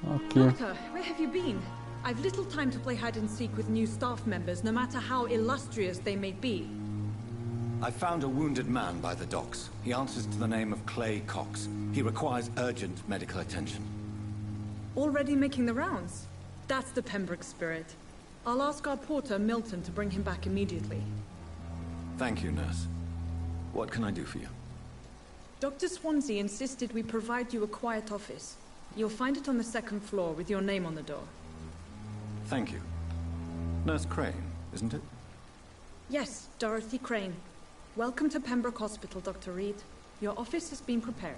Okay. Doctor, where have you been? I've little time to play hide and seek with new staff members, no matter how illustrious they may be. I found a wounded man by the docks. He answers to the name of Clay Cox. He requires urgent medical attention. Already making the rounds? That's the Pembroke spirit. I'll ask our porter, Milton, to bring him back immediately. Thank you, nurse. What can I do for you? Dr. Swansea insisted we provide you a quiet office. You'll find it on the second floor with your name on the door. Thank you. Nurse Crane, isn't it? Yes, Dorothy Crane. Welcome to Pembroke Hospital, Dr. Reed. Your office has been prepared.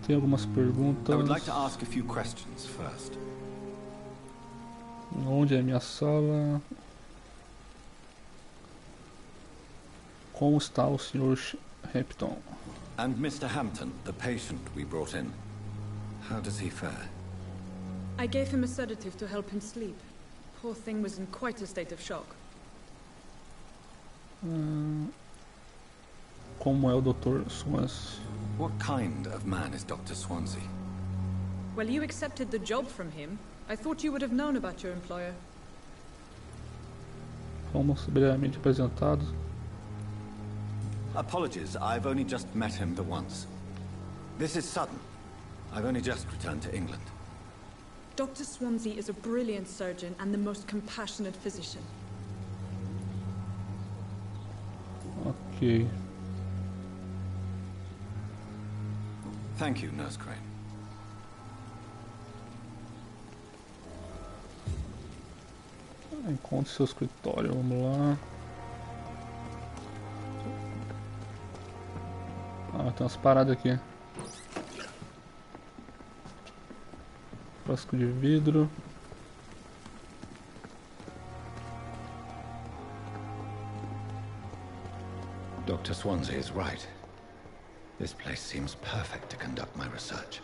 Tem algumas perguntas. I would like to ask a few questions first. Onde é a minha sala? Como está o Sr. Hampton? And Mr. Hampton, the patient we brought in. How does he fare? I gave him a sedative to help him sleep. Poor thing was in quite a state of shock. Como é o Dr. Swansea? What kind of man is Dr. Swansea? Well, you accepted the job from him. I thought you would have known about your employer. Fomos brevemente apresentados. Apologies, I've only just met him the once. This is sudden. I've only just returned to England. Dr. Swansea is a brilliant surgeon and the most compassionate physician. Ok. Thank you, Nurse Crane. Encontre seu escritório, vamos lá. Tem umas paradas aqui. Frasco de vidro. Dr. Swansea is right. This place seems perfect to conduct my research.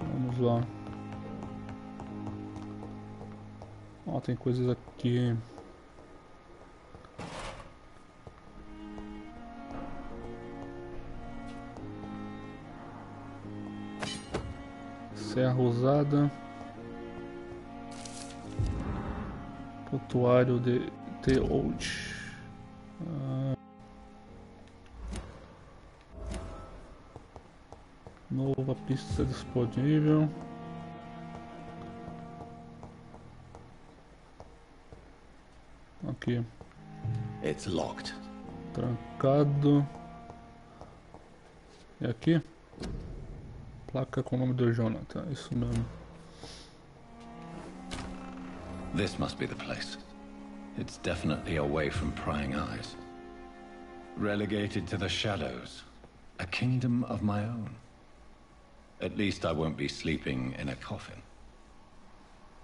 Vamos lá. Ó, tem coisas aqui. Serra rosada. Pontuário de The Old. Nova pista disponível. Aqui. It's locked. Trancado. E aqui? Placa com o nome do Jonathan, isso mesmo. This must be the place. It's definitely away from prying eyes. Relegated to the shadows. A kingdom of my own. At least I won't be sleeping in a coffin.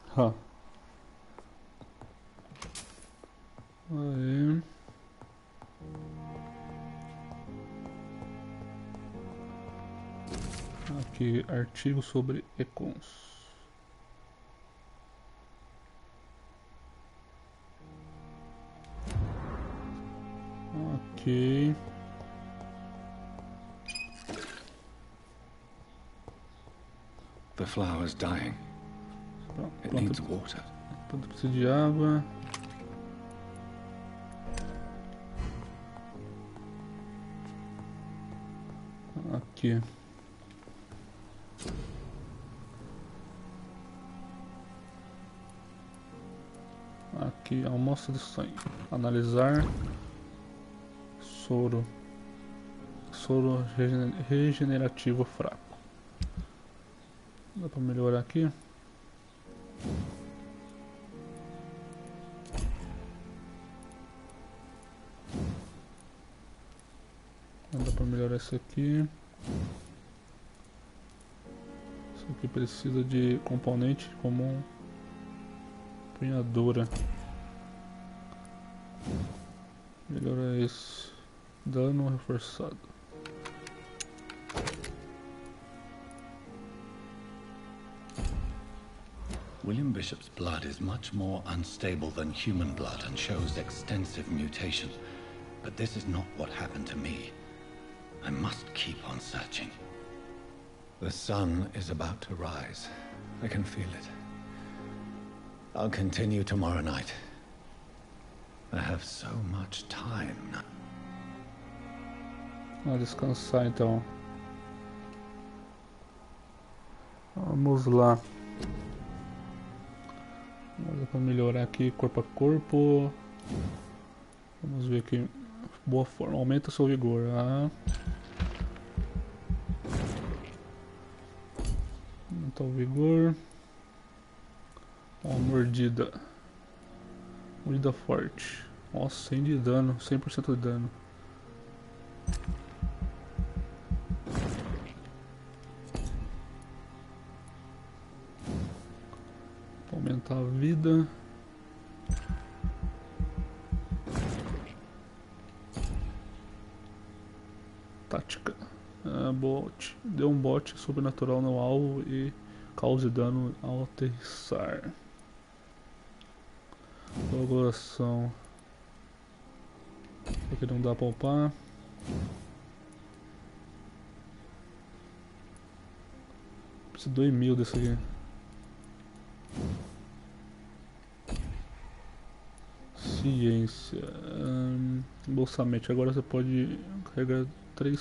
Huh. Aí. Aqui, artigo sobre Econs. Ok. The flower's dying. It needs water. Planta precisa de água. Aqui. Aqui, amostra de sangue. Analisar. Soro. Soro regenerativo fraco. Dá pra melhorar aqui? Não dá pra melhorar isso aqui. Isso aqui precisa de componente comum. Punhadora. Melhora esse. Dano reforçado. William Bishop's blood is much more unstable than human blood and shows extensive mutation. But this is not what happened to me. I must keep on searching. The sun is about to rise. I can feel it. I'll continue tomorrow night. I have so much time now. Vamos descansar então. Vamos lá. Vamos para melhorar aqui corpo a corpo. Vamos ver aqui. Boa forma. Aumenta o seu vigor. Aumenta o vigor. Uma mordida. Mordida forte. Nossa, 100 de dano, 100% de dano. Aumentar a vida. Tática. Bot. Dê um bote sobrenatural no alvo e cause dano ao aterrissar. Coagulação. Aqui não dá pra upar. Preciso de 2.000 desse aqui. Ciência. Embolsamento. Agora você pode carregar 3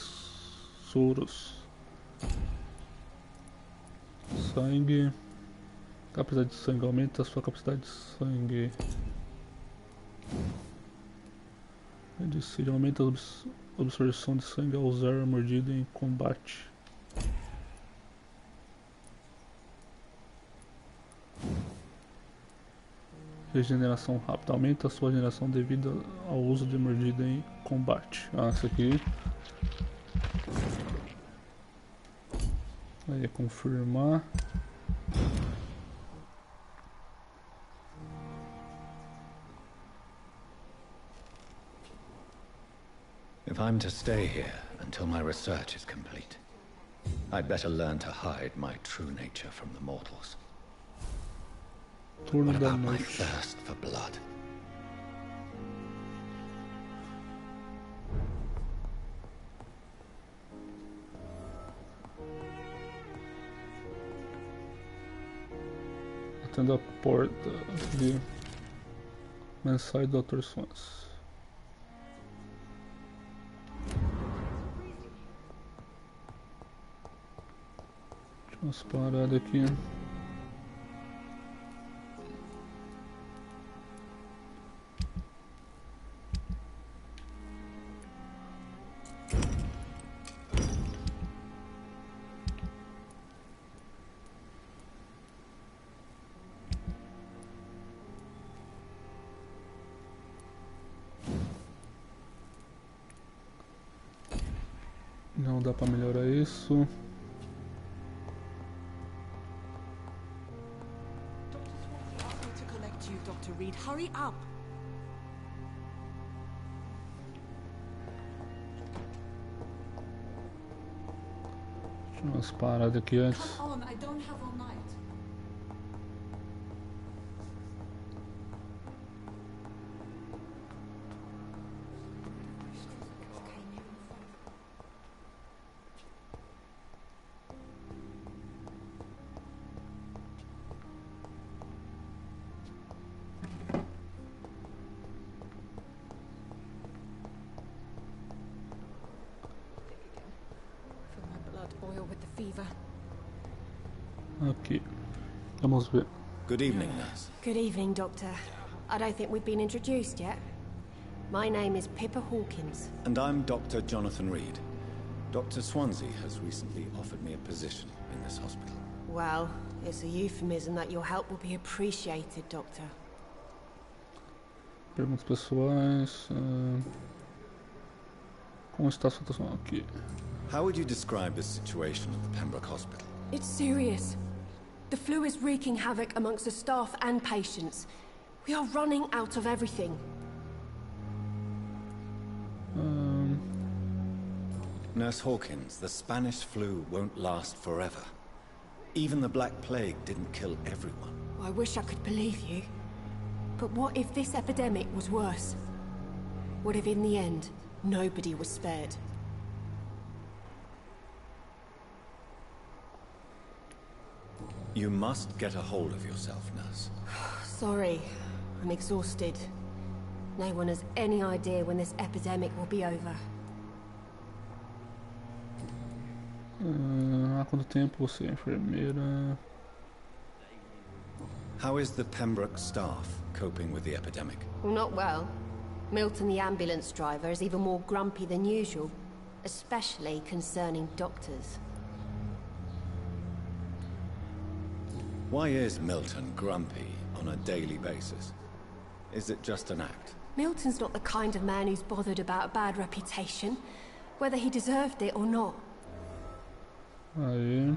soros. Sangue. Capacidade de sangue. Aumenta a sua capacidade de sangue. Aumenta a absorção de sangue ao usar a mordida em combate. Regeneração rápida. Aumenta a sua regeneração devido ao uso de mordida em combate. Essa aqui. Aí, confirmar. If I'm to stay here until my research is complete, I'd better learn to hide my true nature from the mortals. What about my thirst for blood? Atendo a porta de mensagem do Dr. Swans. Deixa eu umas paradas aqui. Não dá pra melhorar isso. Dr. Reed, hurry up. Deixa eu umas paradas aqui antes. Come on, I don't have all night. Aqui. Vamos ver. Good evening, nurse. Good evening, Doctor. I don't think we've been introduced yet. My name is Pippa Hawkins. And I'm Dr. Jonathan Reed. Dr. Swansea has recently offered me a position in this hospital. Well, it's a euphemism that your help will be appreciated, Doctor. Perguntas pessoais. Como está a situação aqui? How would you describe the situation at the Pembroke Hospital? It's serious. The flu is wreaking havoc amongst the staff and patients. We are running out of everything. Nurse Hawkins, the Spanish flu won't last forever. Even the Black Plague didn't kill everyone. I wish I could believe you. But what if this epidemic was worse? What if in the end, nobody was spared? You must get a hold of yourself, nurse. Sorry, I'm exhausted. No one has any idea when this epidemic will be over. Há quanto tempo você é enfermeira? How is the Pembroke staff coping with the epidemic? Well, not well. Milton, the ambulance driver, is even more grumpy than usual, especially concerning doctors. Why is Milton grumpy on a daily basis. Is it just an act? Milton's not the kind of man who's bothered about a bad reputation, whether he deserved it or not. Aí.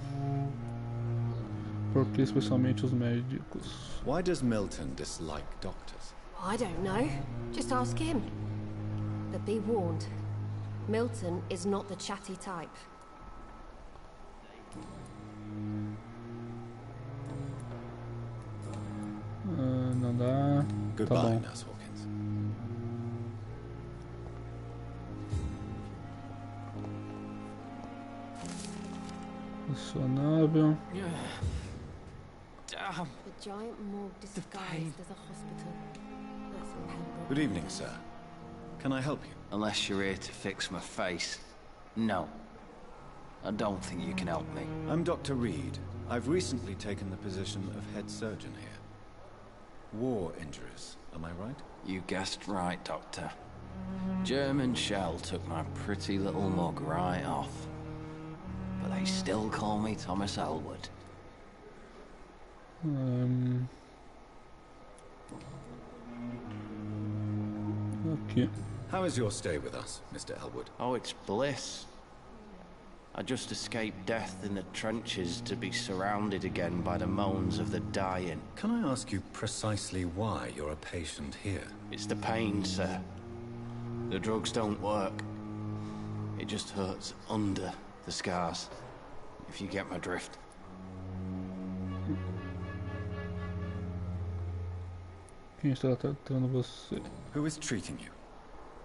Por que especialmente os médicos? Why does Milton dislike doctors? I don't know. Just ask him. But be warned, Milton is not the chatty type. Não dá. Goodbye, Tá bom. Nurse Hawkins. Funcionável. Damn. The giant morgue disguised as a hospital. That's a Pembroke. Good evening, sir. Can I help you? Unless you're here to fix my face. No. I don't think you can help me. I'm Dr. Reed. I've recently taken the position of head surgeon here. War injuries, am I right? You guessed right, Doctor. German shell took my pretty little mug right off. But they still call me Thomas Elwood. Aqui. How is your stay with us, Mr. Elwood? Oh, it's bliss. I just escaped death in the trenches to be surrounded again by the moans of the dying. Can I ask you precisely why you're a patient here? It's the pain, sir. The drugs don't work. It just hurts under the scars, if you get my drift. Quem está tratando você? Who is treating you?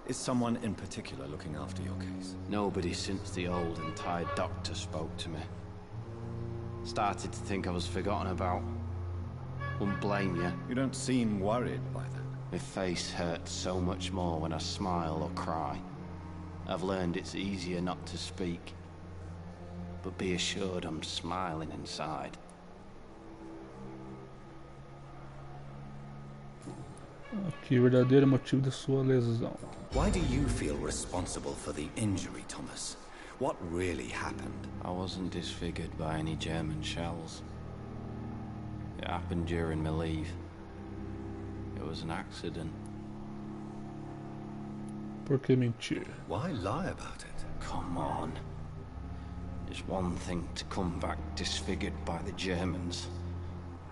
Is someone in particular looking after your case? Nobody since the old and tired doctor spoke to me. Started to think I was forgotten about. Wouldn't blame you. You don't seem worried by that. My face hurts so much more when I smile or cry. I've learned it's easier not to speak. But be assured I'm smiling inside. Aqui, verdadeiro motivo da sua lesão. Why do you feel responsible for the injury, Thomas? What really happened? I wasn't disfigured by any German shells. It happened during my leave. It was an accident. Por que mentir? Why lie about it? Come on. It's one thing to come back disfigured by the Germans,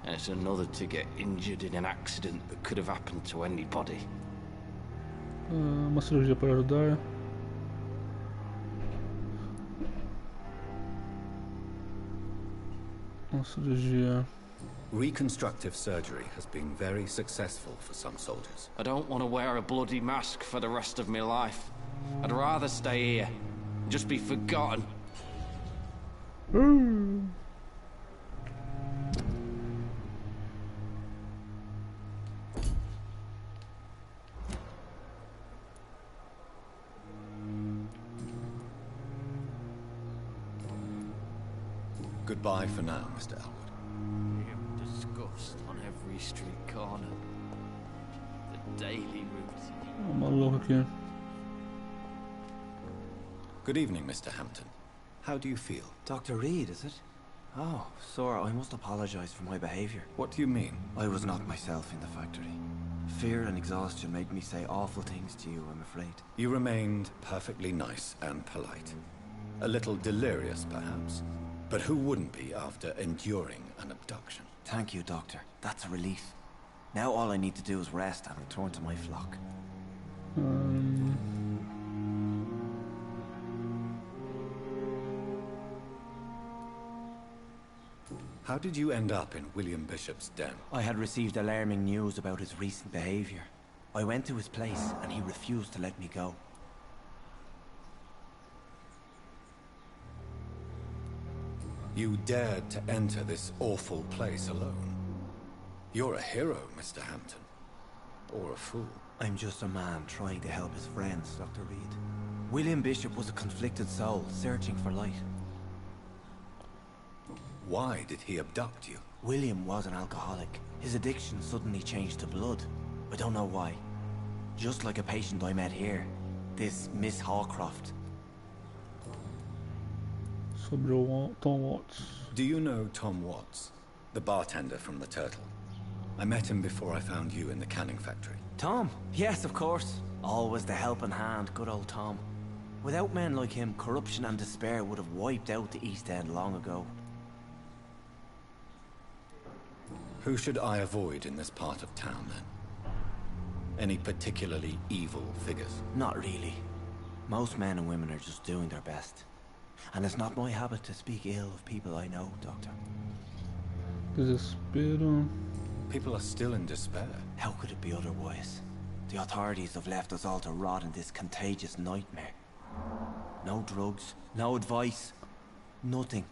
and it's another to get injured in an accident that could have happened to anybody. Uma cirurgia para ajudar. Uma cirurgia. Reconstructive surgery has been very successful for some soldiers. I don't want to wear a bloody mask for the rest of my life. I'd rather stay here and just be forgotten. Goodbye for now, Mr. Elwood. Disgust on every street corner. The daily route. Maluco aqui. Good evening, Mr. Hampton. How do you feel? Dr. Reed, is it? Oh, sir, I must apologize for my behavior. What do you mean? I was not myself in the factory. Fear and exhaustion made me say awful things to you, I'm afraid. You remained perfectly nice and polite. A little delirious, perhaps. But who wouldn't be after enduring an abduction? Thank you, Doctor. That's a relief. Now all I need to do is rest and return to my flock. How did you end up in William Bishop's den? I had received alarming news about his recent behavior. I went to his place and he refused to let me go. You dared to enter this awful place alone. You're a hero, Mr. Hampton. Or a fool. I'm just a man trying to help his friends, Dr. Reed. William Bishop was a conflicted soul, searching for light. Why did he abduct you? William was an alcoholic. His addiction suddenly changed to blood. I don't know why. Just like a patient I met here. This Miss Hawcroft. Sobre o Tom Watts. Do you know Tom Watts? The bartender from the Turtle? I met him before I found you in the canning factory. Tom? Yes, of course. Always the helping hand, good old Tom. Without men like him, corruption and despair would have wiped out the East End long ago. Who should I avoid in this part of town, then? Any particularly evil figures? Not really. Most men and women are just doing their best. And it's not my habit to speak ill of people I know, Doctor. Desespero. People are still in despair. How could it be otherwise? The authorities have left us all to rot in this contagious nightmare. No drugs, no advice, nothing.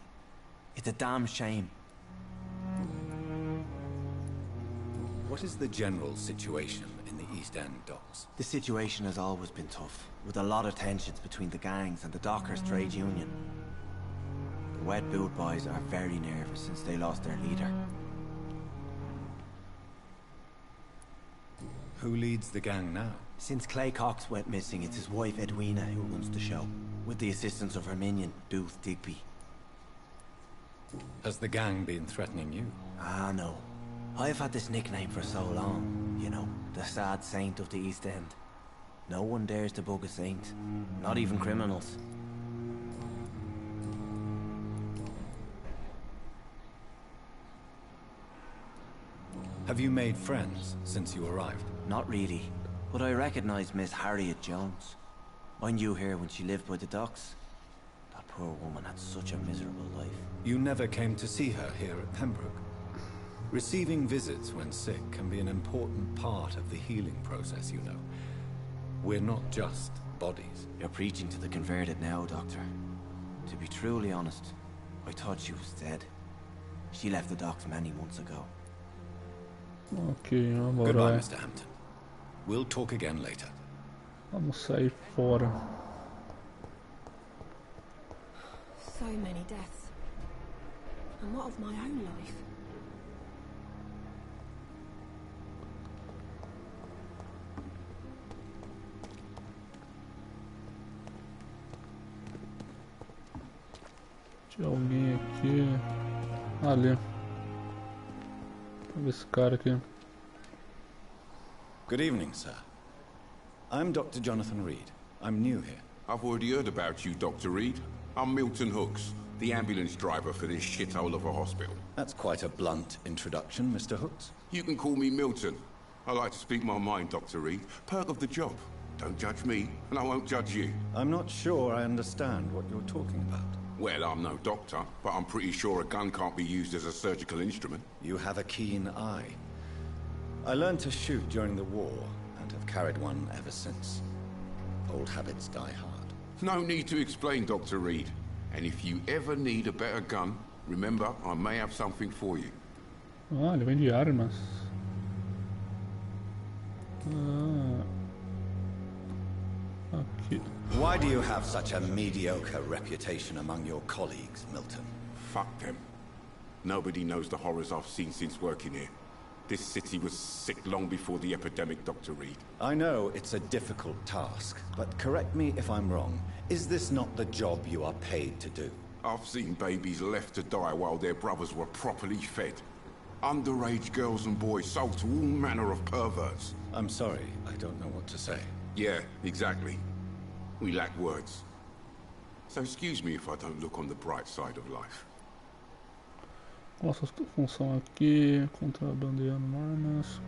It's a damn shame. What is the general situation in the East End docks? The situation has always been tough, with a lot of tensions between the gangs and the dockers' trade union. The wet boot boys are very nervous since they lost their leader. Who leads the gang now? Since Clay Cox went missing, it's his wife Edwina who runs the show, with the assistance of her minion, Booth Digby. Has the gang been threatening you? Ah, no. I've had this nickname for so long, you know, the sad saint of the East End. No one dares to bug a saint, not even criminals. Have you made friends since you arrived? Not really, but I recognize Miss Harriet Jones. I knew her when she lived by the docks. That poor woman had such a miserable life. You never came to see her here at Pembroke? Receiving visits when sick can be an important part of the healing process, you know. We're not just bodies. You're preaching to the converted now, Doctor. To be truly honest, I thought she was dead. She left the docks many months ago. Ok, agora Goodbye, Mr. Hampton. We'll talk again later. Vamos sair fora. So many deaths. And what of my own life? Tinha alguém aqui. Ali. Esse cara aqui. Good evening, sir. I'm Dr. Jonathan Reed. I'm new here. I've already heard about you, Dr. Reed. I'm Milton Hooks, the ambulance driver for this shithole of a hospital. That's quite a blunt introduction, Mr. Hooks. You can call me Milton. I like to speak my mind, Dr. Reed. Perk of the job. Don't judge me, and I won't judge you. I'm not sure I understand what you're talking about. Well, I'm no doctor, but I'm pretty sure a gun can't be used as a surgical instrument. You have a keen eye. I learned to shoot during the war, and have carried one ever since. Old habits die hard. No need to explain, Dr. Reed. And if you ever need a better gun, remember, I may have something for you. Ah, ele vende armas. Aqui. Why do you have such a mediocre reputation among your colleagues, Milton? Fuck them. Nobody knows the horrors I've seen since working here. This city was sick long before the epidemic, Dr. Reed. I know it's a difficult task, but correct me if I'm wrong. Is this not the job you are paid to do? I've seen babies left to die while their brothers were properly fed. Underage girls and boys sold to all manner of perverts. I'm sorry, I don't know what to say. Yeah, exactly. We lack words. So excuse me if I don't look on the bright side of life. Nossa função aqui, contrabandeando armas.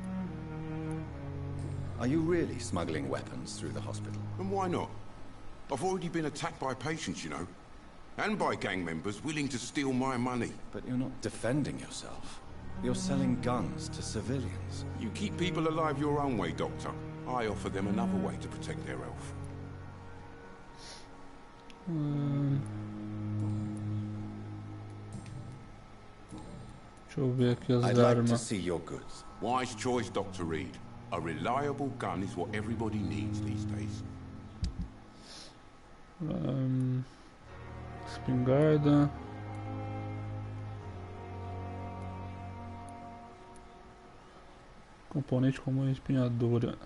Are you really smuggling weapons through the hospital? And why not? I've already been attacked by patients, you know. And by gang members willing to steal my money. But you're not defending yourself. You're selling guns to civilians. You keep people alive your own way, Doctor. I offer them another way to protect their health. Deixa eu ver aqui as I'd armas. like to see your goods. Wise choice, Dr. Reed. A reliable gun is what everybody needs these days. Espingarda. Componente comum empunhadura.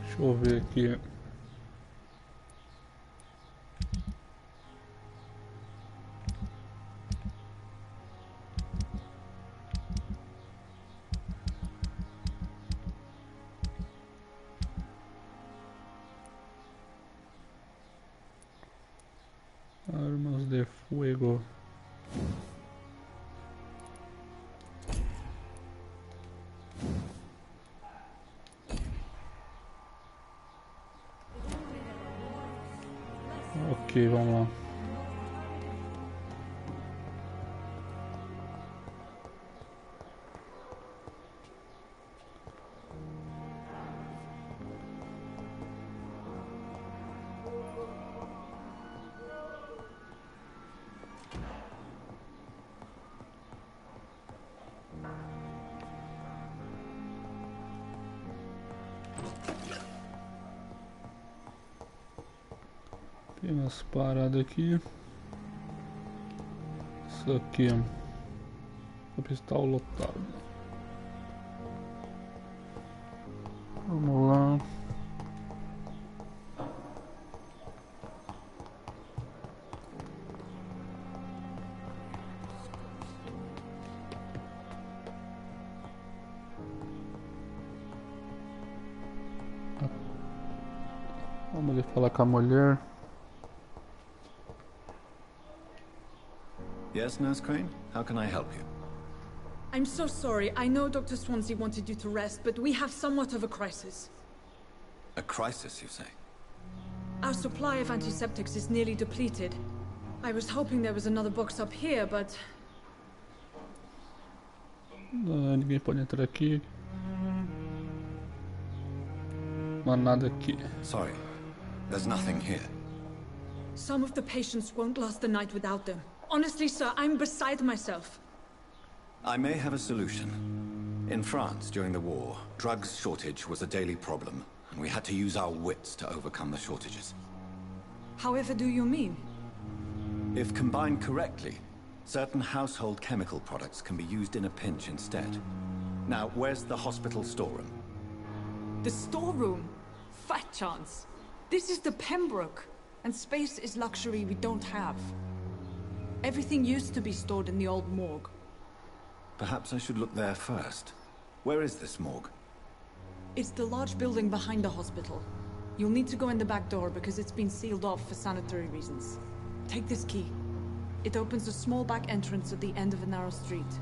Deixa eu ver aqui. Armas de fuego. Ok, vamos lá. Tem umas paradas aqui. Isso aqui, ó. Pistol lotado. Vamos lá. Vamos ali falar com a mulher. Yes, Nurse Crane? How can I help you? I'm so sorry. I know Dr. Swansea wanted you to rest, but we have somewhat of a crisis. A crisis, you say? Our supply of antiseptics is nearly depleted. I was hoping there was another box up here, but... Ninguém pode entrar aqui. Não há nada aqui. Sorry, there's nothing here. Some of the patients won't last the night without them. Honestly, sir, I'm beside myself. I may have a solution. In France, during the war, drugs shortage was a daily problem, and we had to use our wits to overcome the shortages. However do you mean? If combined correctly, certain household chemical products can be used in a pinch instead. Now, where's the hospital storeroom? The storeroom? Fat chance. This is the Pembroke, and space is luxury we don't have. Everything used to be stored in the old morgue. Perhaps I should look there first. Where is this morgue? It's the large building behind the hospital. You'll need to go in the back door because it's been sealed off for sanitary reasons. Take this key. It opens a small back entrance at the end of a narrow street.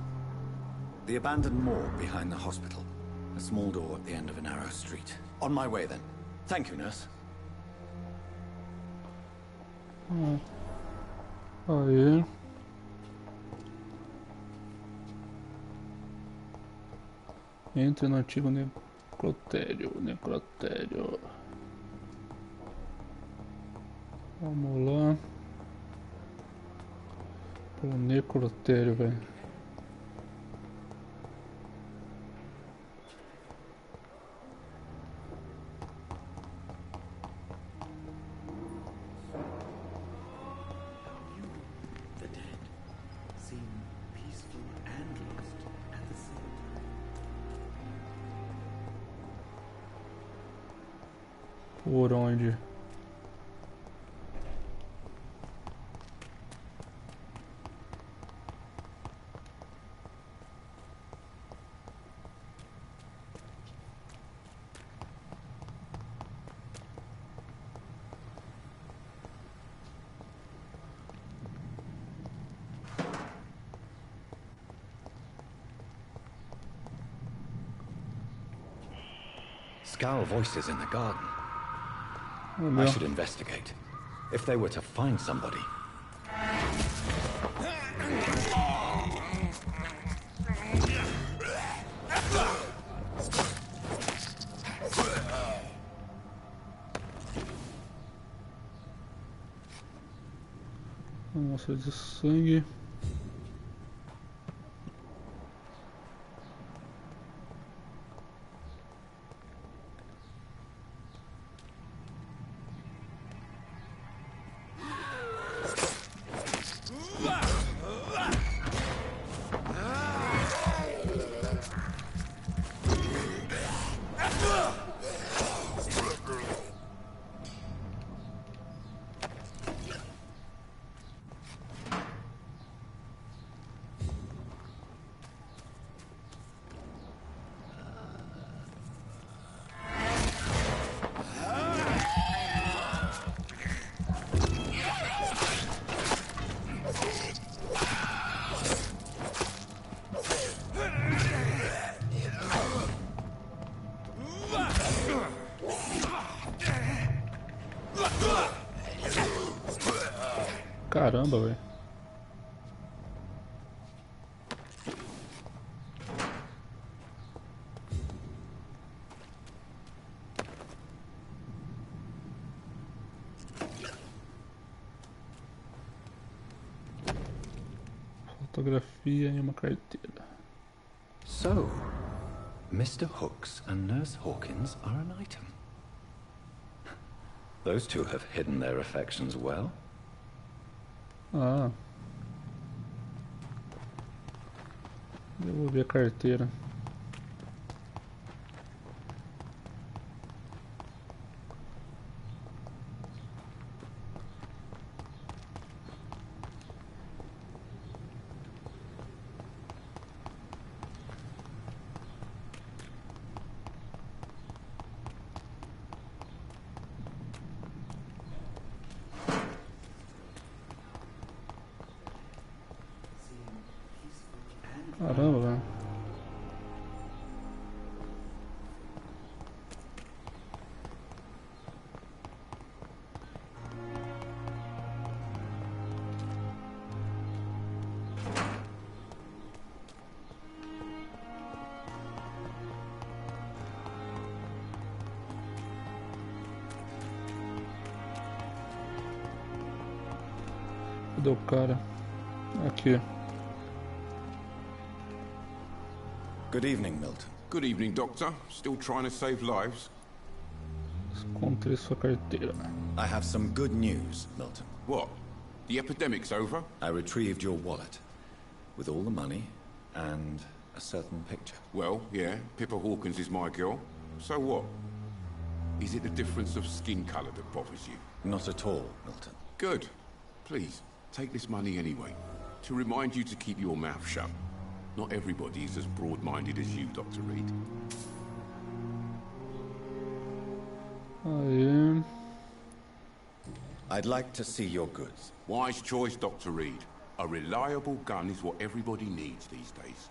The abandoned morgue behind the hospital. A small door at the end of a narrow street. On my way then. Thank you, nurse. Aí. Entre no antigo necrotério. Vamos lá. Pro necrotério, velho. Por onde? Scowl voices in the garden. I should investigate. If they were to find somebody. Amostra de sangue. Caramba, velho. Fotografia em uma carteira. So, Mr. Hooks and Nurse Hawkins are an item. Those two have hidden their affections well. Ah. Devolver a carteira. Caramba, velho. Cadê o cara? Aqui. Good evening, Milton. Good evening, Doctor. Still trying to save lives? Encontrei sua carteira. I have some good news, Milton. What? The epidemic's over? I retrieved your wallet with all the money and a certain picture. Well, yeah, Pippa Hawkins is my girl. So what? Is it the difference of skin colour that bothers you? Not at all, Milton. Good. Please, take this money anyway. To remind you to keep your mouth shut. Not everybody is as broad-minded as you, Dr. Reed. Aí. I'd like to see your goods. Wise choice, Dr. Reed. A reliable gun is what everybody needs these days.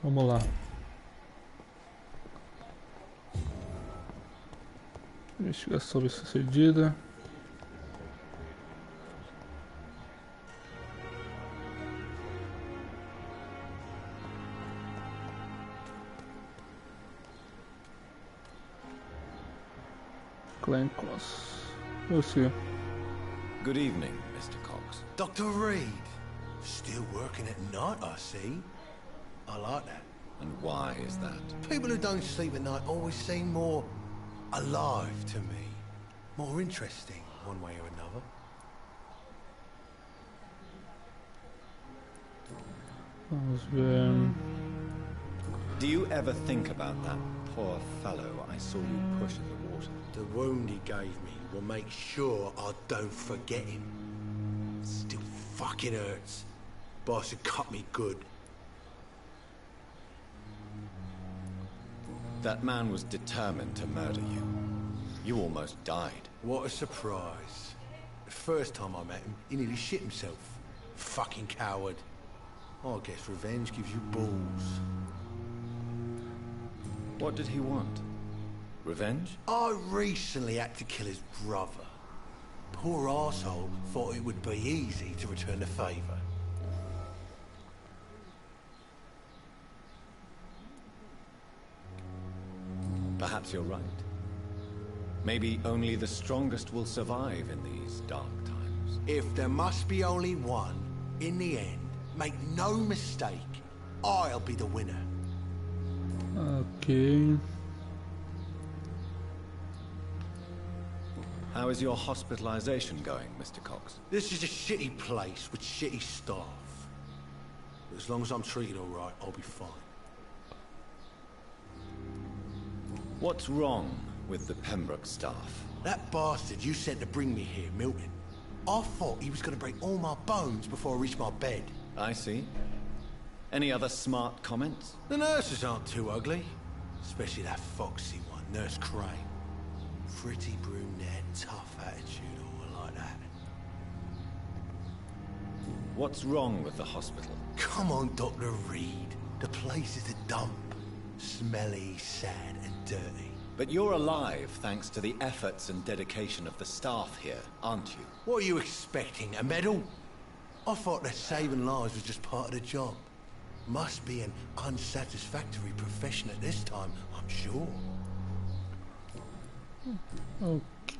Vamos lá. Investigação bem-sucedida. Clancos. Eu sei. Good evening, Mr. Cox. Dr. Reed. Still working at night, I see. I like that. And why is that? People who don't sleep at night always seem more alive to me. More interesting, one way or another. Vamos ver. Do you ever think about that poor fellow I saw you push in the water? The wound he gave me will make sure I don't forget him. Still fucking hurts. Boss had cut me good. That man was determined to murder you. You almost died. What a surprise. The first time I met him, he nearly shit himself. Fucking coward. I guess revenge gives you balls. What did he want? Revenge? I recently had to kill his brother. Poor arsehole thought it would be easy to return the favour. Perhaps you're right. Maybe only the strongest will survive in these dark times. If there must be only one, in the end, make no mistake, I'll be the winner. Ok. How is your hospitalization going, Mr. Cox? This is a shitty place with shitty staff. But as long as I'm treated all right, I'll be fine. What's wrong with the Pembroke staff? That bastard you sent to bring me here, Milton. I thought he was going to break all my bones before I reached my bed. I see. Any other smart comments? The nurses aren't too ugly. Especially that foxy one, Nurse Crane. Pretty brunette, tough attitude, all like that. What's wrong with the hospital? Come on, Dr. Reed. The place is a dump. Smelly, sad, and dirty. But you're alive thanks to the efforts and dedication of the staff here, aren't you? What are you expecting, a medal? I thought that saving lives was just part of the job. Must be an unsatisfactory profession at this time, I'm sure. Ok.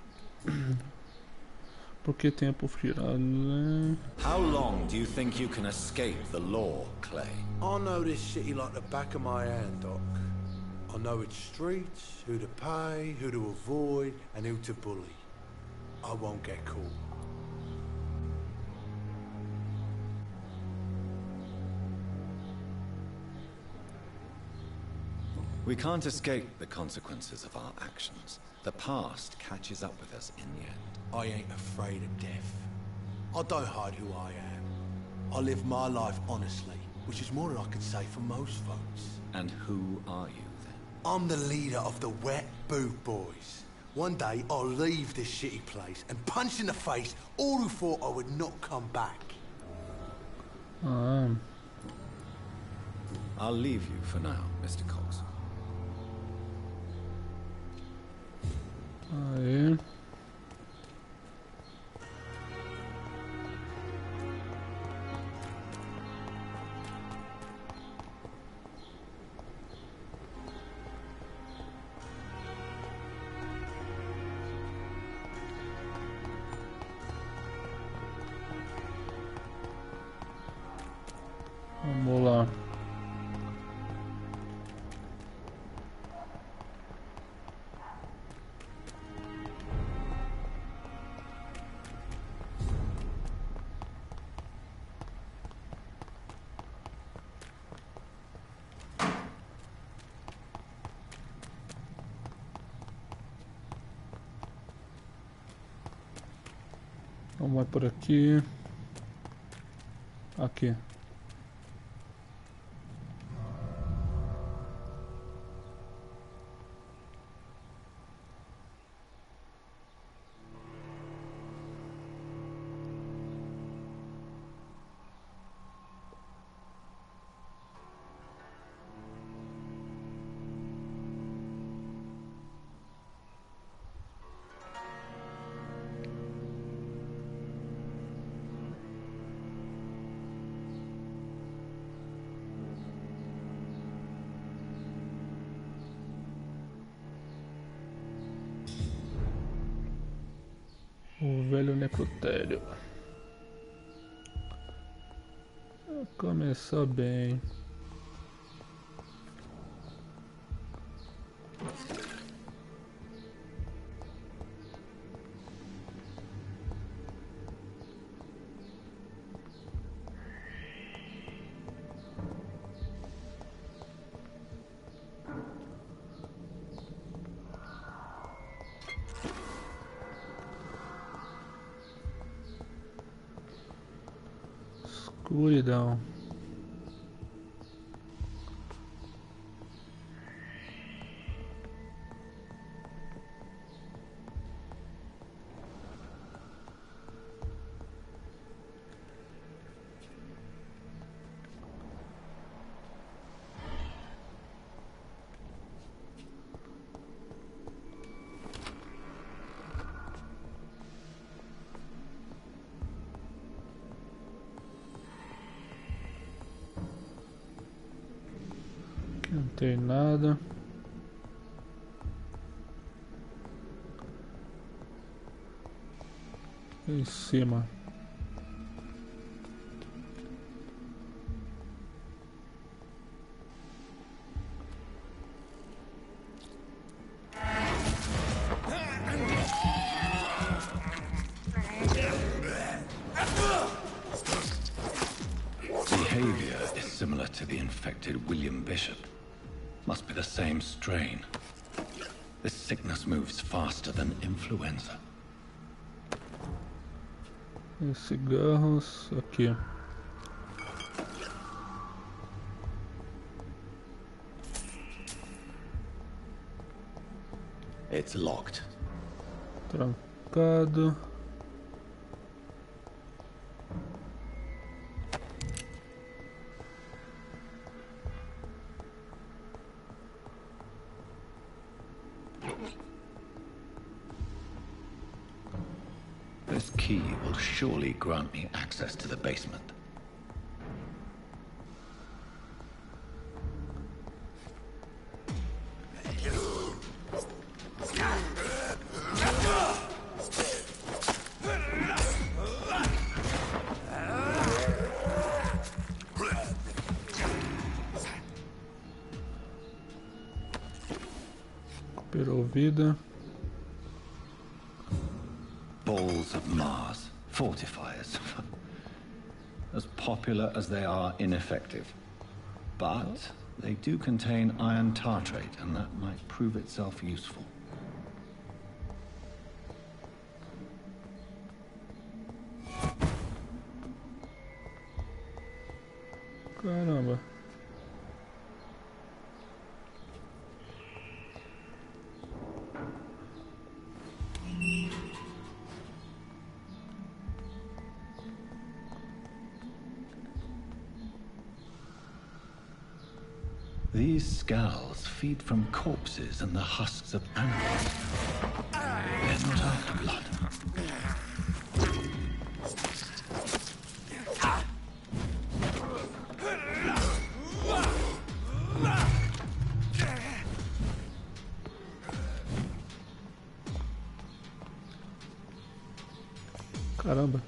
Por que tempo girado, né? How long do you think you can escape the law, Clay? I know this city like the back of my hand, Doc. I know its streets, who to pay, who to avoid, and who to bully. I won't get caught. We can't escape the consequences of our actions. The past catches up with us in the end. I ain't afraid of death. I don't hide who I am. I live my life honestly, which is more than I could say for most folks. And who are you, then? I'm the leader of the Wet Boot Boys. One day, I'll leave this shitty place and punch in the face all who thought I would not come back. I'll leave you for now, Mr. Cox. Aí. Vamos lá. Vamos por aqui. Aqui. O velho necrotério. Começou bem. Escuridão. Não tem nada. Em cima. Behavior is similar to the infected William Bishop. Must be the same strain. This sickness moves faster than influenza. E cigarros aqui. It's locked. Trancado. This key will surely grant me access to the basement. Recuperou vida. Balls of Mars, fortifiers. As popular as they are ineffective. But they do contain iron tartrate, and that might prove itself useful. Caramba. These skulls feed from corpses and the husks of animals. They're not after blood. Caramba.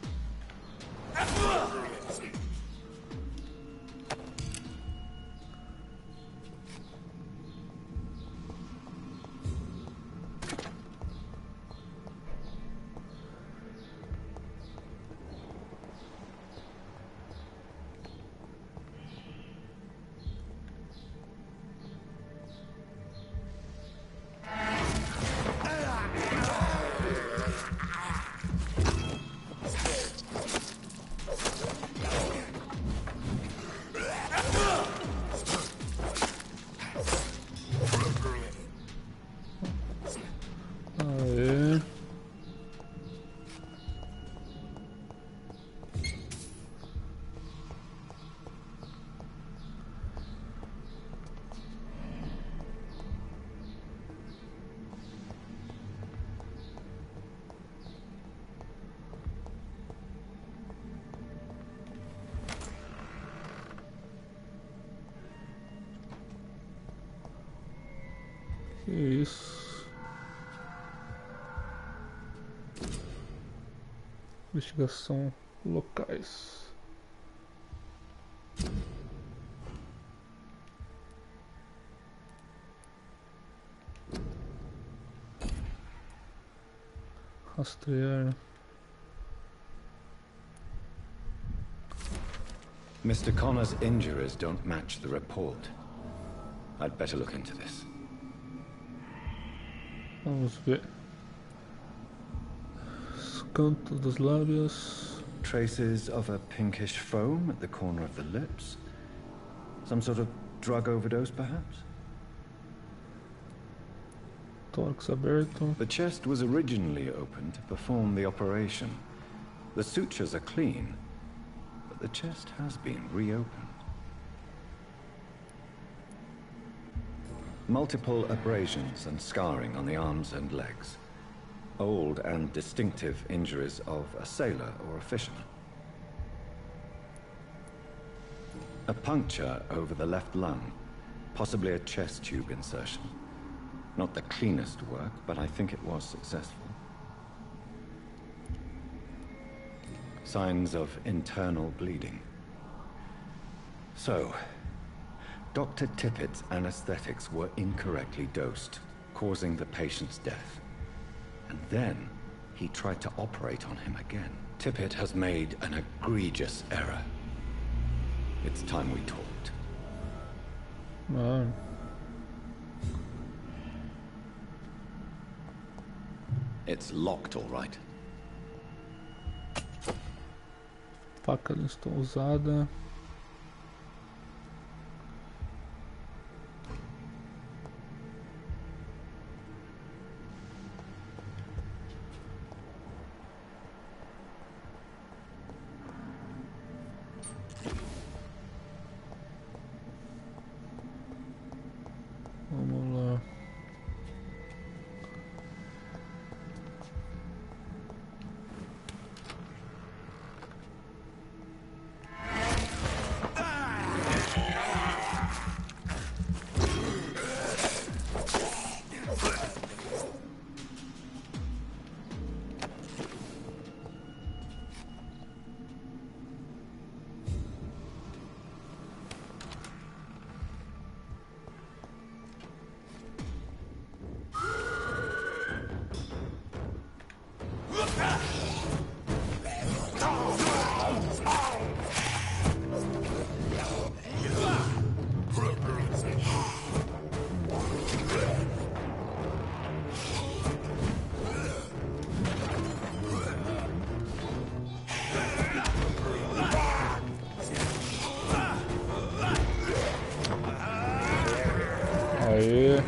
Aê. Que isso? Investigação locais. Rastrear. Mr. Connor's injuries don't match the report. I'd better look into this. Vamos ver. Os cantos dos lábios. Traces of a pinkish foam at the corner of the lips. Some sort of drug overdose, perhaps? Tórax aberto. The chest was originally open to perform the operation. The sutures are clean, but the chest has been reopened. Multiple abrasions and scarring on the arms and legs. Old and distinctive injuries of a sailor or a fisherman. A puncture over the left lung, possibly a chest tube insertion. Not the cleanest work, but I think it was successful. Signs of internal bleeding. So, Dr. Tippett's anesthetics were incorrectly dosed, causing the patient's death. And then, he tried to operate on him again. Tippett has made an egregious error. It's time we talked. Man. It's locked, all right. Faca não está usada. Vamos lá. Aê.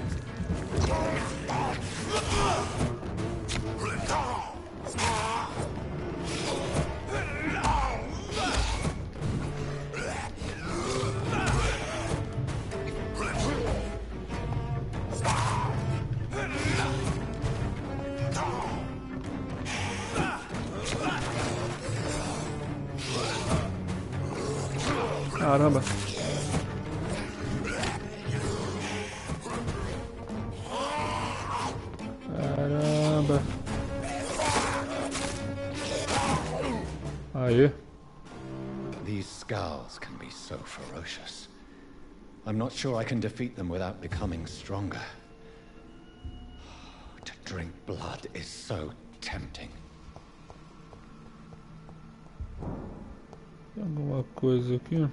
Caramba. Caramba. Aê. These scowls can be so ferocious. I'm not sure I can defeat them without becoming stronger. To drink blood is so tempting. Tem alguma coisa aqui?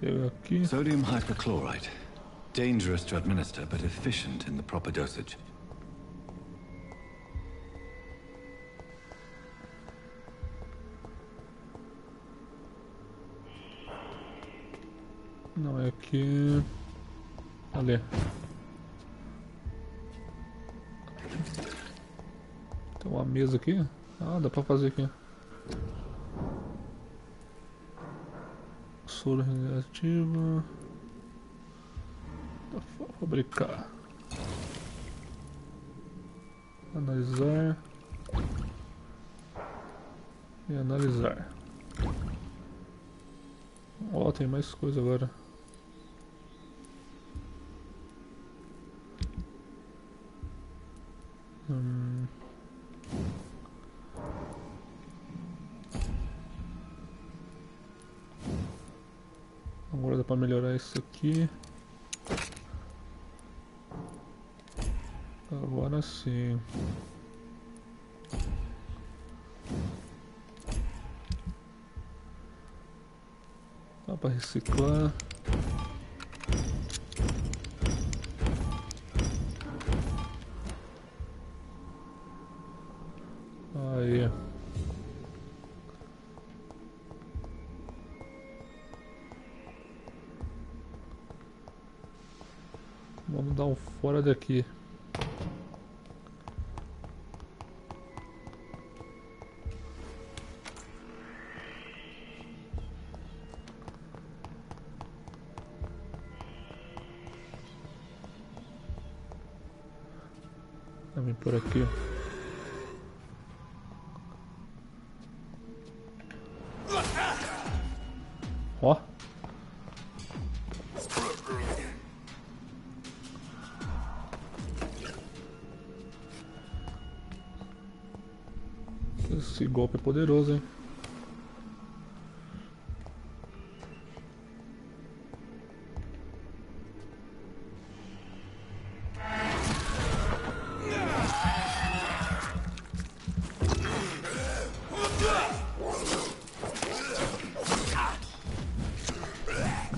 Pega aqui. Sodium hypochlorite. Dangerous to administer, but efficient in the proper dosage. Não é aqui. Ali. Tem uma mesa aqui? Ah, dá pra fazer aqui. Soro reativa. Dá pra fabricar. Analisar. E analisar. Ó, tem mais coisa agora. Agora dá pra melhorar isso aqui. Agora sim. Dá pra reciclar. Aí. Vamos dar um fora daqui. Vem por aqui. Ó. Esse golpe é poderoso, hein?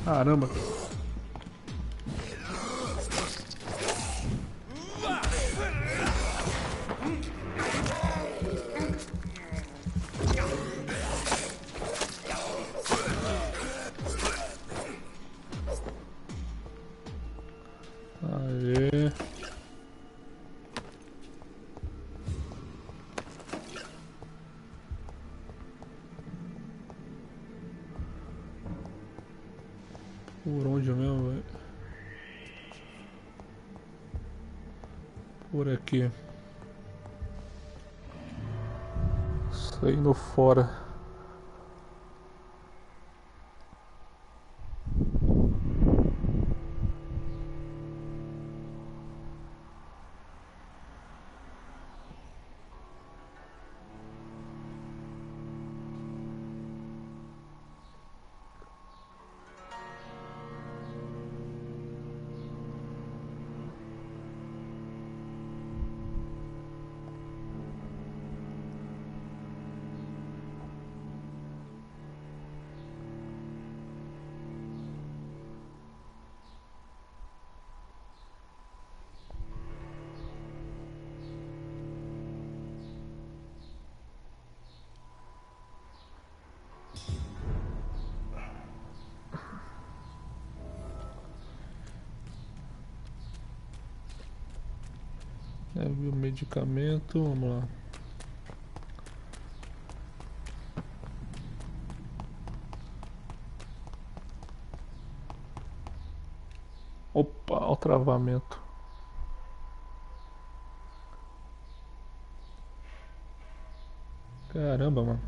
Caramba. Aê. Por onde mesmo, velho? Por aqui. Saindo fora. É, viu o medicamento, vamos lá. Opa, olha o travamento. Caramba, mano.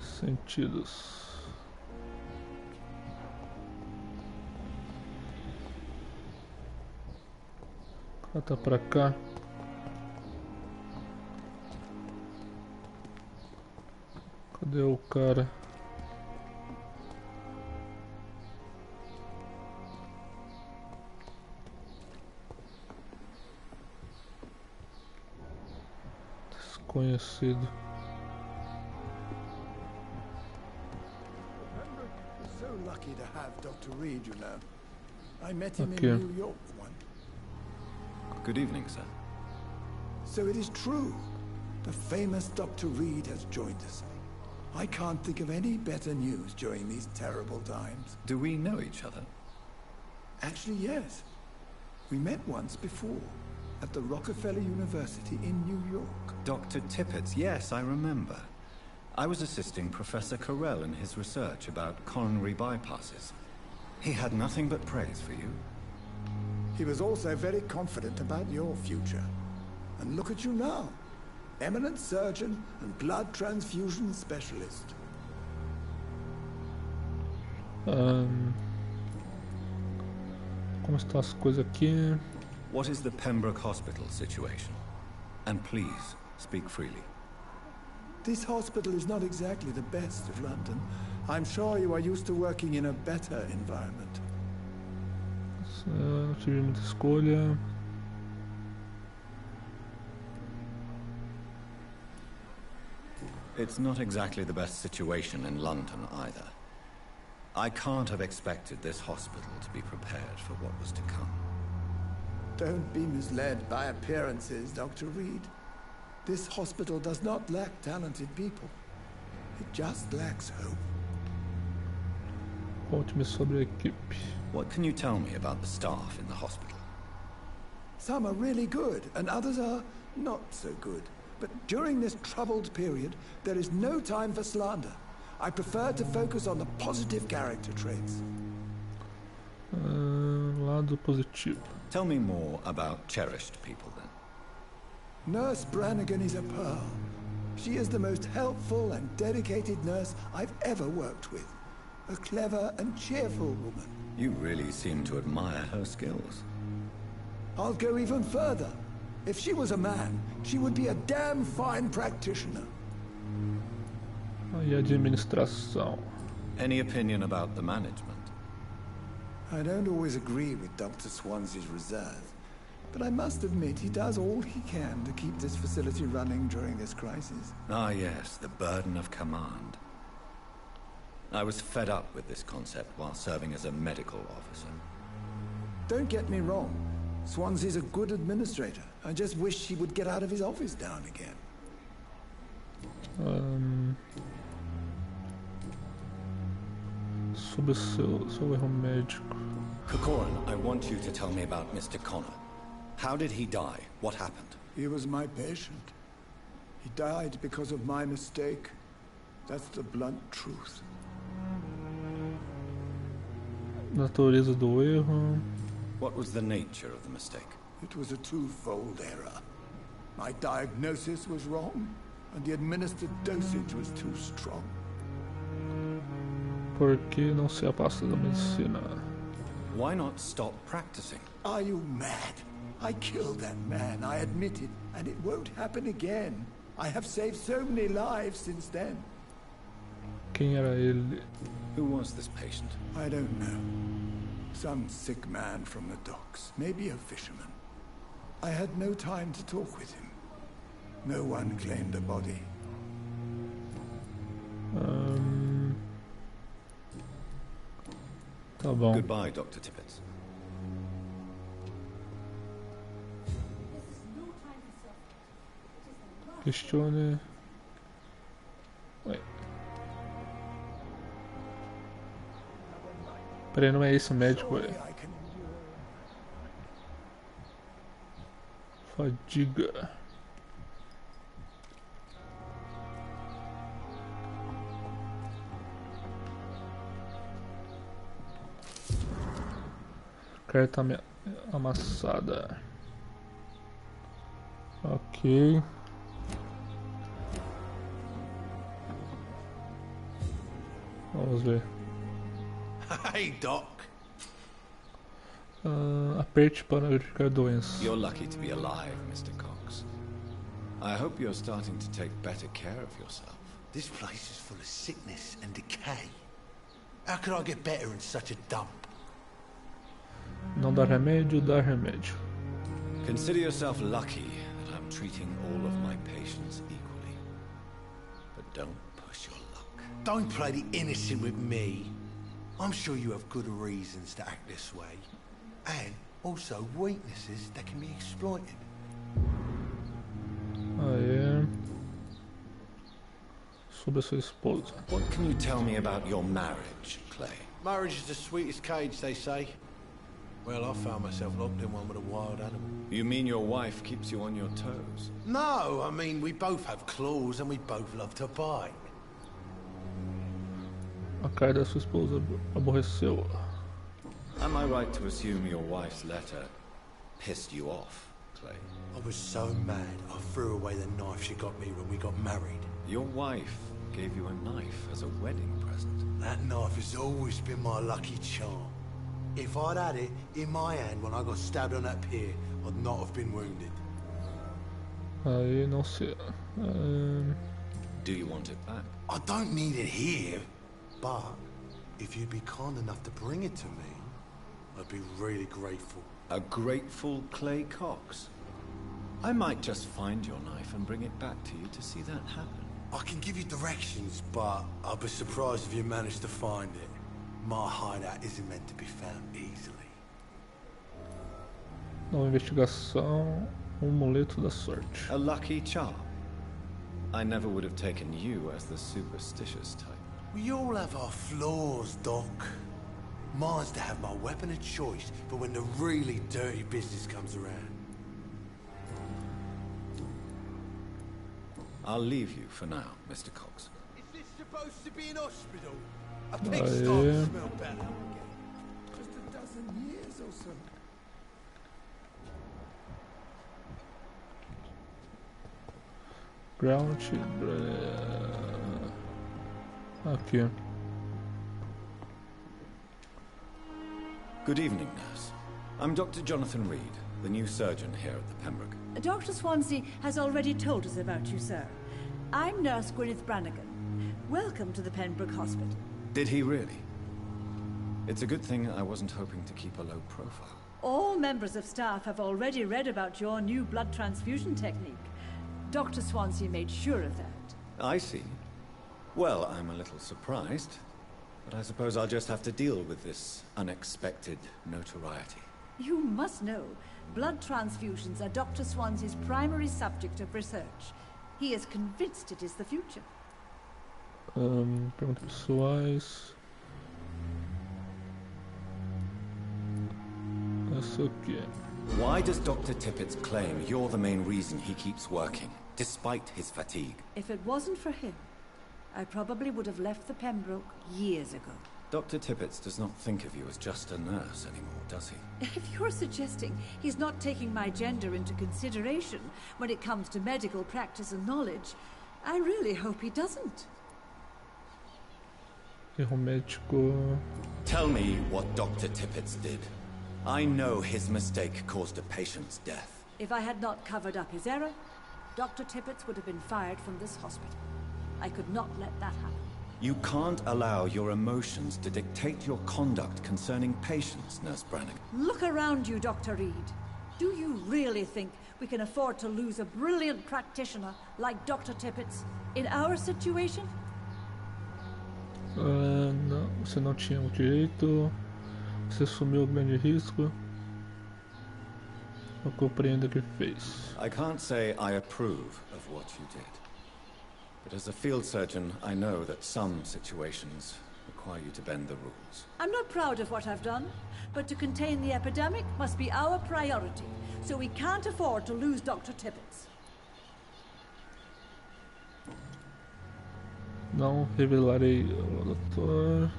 Sentidos. Tá pra cá. Cadê o cara? Desconhecido. So lucky to have Dr. Reed, you know. I met him Okay. in New York once. Good evening, sir. So it is true. The famous Dr. Reed has joined us. I can't think of any better news during these terrible times. Do we know each other? Actually, yes. We met once before, at the Rockefeller University in New York. Dr. Tippett, yes, I remember. I was assisting Professor Carell in his research about coronary bypasses. He had nothing but praise for you. He was also very confident about your future. And look at you now. Eminent surgeon and blood transfusion specialist. Como estão as coisas aqui? What is the Pembroke Hospital situation? And please, speak freely. This hospital is not exactly the best of London. I'm sure you are used to working in a better environment. Não tive muita escolha. It's not exactly the best situation in London either. I can't have expected this hospital to be prepared for what was to come. Don't be misled by appearances, Dr. Reed. This hospital does not lack talented people. It just lacks hope. Conte-me sobre a equipe. What can you tell me about the staff in the hospital? Some are really good, and others are not so good. But during this troubled period, there is no time for slander. I prefer to focus on the positive character traits. Lado positivo. Tell me more about cherished people, then. Nurse Brannigan is a pearl. She is the most helpful and dedicated nurse I've ever worked with. A clever and cheerful woman. You really seem to admire her skills. I'll go even further. If she was a man, she would be a damn fine practitioner. E administração. Any opinion about the management? I don't always agree with Dr. Swansea's reserve, but I must admit he does all he can to keep this facility running during this crisis. Ah yes, the burden of command. I was fed up with this concept while serving as a medical officer. Don't get me wrong. Swansea's a good administrator. I just wish he would get out of his office now and again. Sobre seu erro médico. Corcoran, I want you to tell me about Mr. Connor. How did he die? What happened? He was my patient. He died because of my mistake. That's the blunt truth. Natureza do erro. What was the nature of the mistake? It was a twofold error. My diagnosis was wrong, and the administered dosage was too strong. Por que não se afasta da medicina? Why not stop practicing? Are you mad? I killed that man, I admit it, and it won't happen again. I have saved so many lives since then. Quem era ele? Who was this patient? I don't know. Some sick man from the docks, maybe a fisherman. I had no time to talk with him. No one claimed a body. Tá bom. Goodbye, Dr. Tippett. Questione. Ué. Peraí, não é esse o médico, ué. Fadiga. Carta amassada. Ok. Vamos ver. Hey, Doc. Aperte para verificar doença. You're lucky to be alive, Mr. Cox. I hope you're starting to take better care of yourself. This place is full of sickness and decay. How could I get better in such a dump? Não dar remédio, dar remédio. Consider yourself lucky that I'm treating all of my patients equally. But don't push your luck. Don't play the innocent with me. I'm sure you have good reasons to act this way. And also weaknesses that can be exploited. Sobre a sua esposa. What can you tell me about your marriage, Clay? Marriage is the sweetest cage, they say. Well, I found myself locked in one with a wild animal. You mean your wife keeps you on your toes? No, I mean, we both have claws and we both love to bite. A cara da sua esposa aborreceu. Am I right to assume your wife's letter pissed you off, Clay? I was so mad, I threw away the knife she got me when we got married. Your wife gave you a knife as a wedding present. That knife has always been my lucky charm. If I'd had it in my hand when I got stabbed on that pier, I'd not have been wounded. Aí não sei. Do you want it back? I don't need it here, but if you'd be kind enough to bring it to me, I'd be really grateful. A grateful Clay Cox? I might just find your knife and bring it back to you to see that happen. I can give you directions, but I'll be surprised if you manage to find it. My hideout isn't meant to be found easily. Nova investigação, amuleto da sorte. A lucky charm. I never would have taken you as the superstitious type. We all have our flaws, Doc. Mine's to have my weapon of choice for when the really dirty business comes around. I'll leave you for now, Mr. Cox. Is this supposed to be an hospital? A pigsty to smell better. Just a dozen years or so. Ground. Aqui. Good evening, nurse. I'm Dr. Jonathan Reed, the new surgeon here at the Pembroke. Dr. Swansea has already told us about you, sir. I'm Nurse Gwyneth Brannigan. Welcome to the Pembroke Hospital. Did he really? It's a good thing I wasn't hoping to keep a low profile. All members of staff have already read about your new blood transfusion technique. Dr. Swansea made sure of that. I see. Well, I'm a little surprised, but I suppose I'll just have to deal with this unexpected notoriety. You must know, blood transfusions are Dr. Swansea's primary subject of research. He is convinced it is the future. Perguntas pessoais. Essa aqui. Why does Dr. Tippett's claim you're the main reason he keeps working, despite his fatigue? If it wasn't for him, I probably would have left the Pembroke years ago. Dr. Tippett does not think of you as just a nurse anymore, does he? If you're suggesting he's not taking my gender into consideration when it comes to medical practice and knowledge, I really hope he doesn't. Erro médico. Tell me what Dr. Tippett did. I know his mistake caused a patient's death. If I had not covered up his error, Dr. Tippett would have been fired from this hospital. I could not let that happen. You can't allow your emotions to dictate your conduct concerning patients, Nurse Brannigan. Look around you, Dr. Reed. Do you really think we can afford to lose a brilliant practitioner like Dr. Tippett in our situation? Não, você não tinha o direito. Você assumiu o grande risco. Eu compreendo o que fez. I can't say I approve of what you did. But as a field surgeon, I know that some situations require you to bend the rules. I'm not proud of what I've done, but to contain the epidemic must be our priority, so we can't afford to lose Dr. Tippett. Não revelarei o doutor.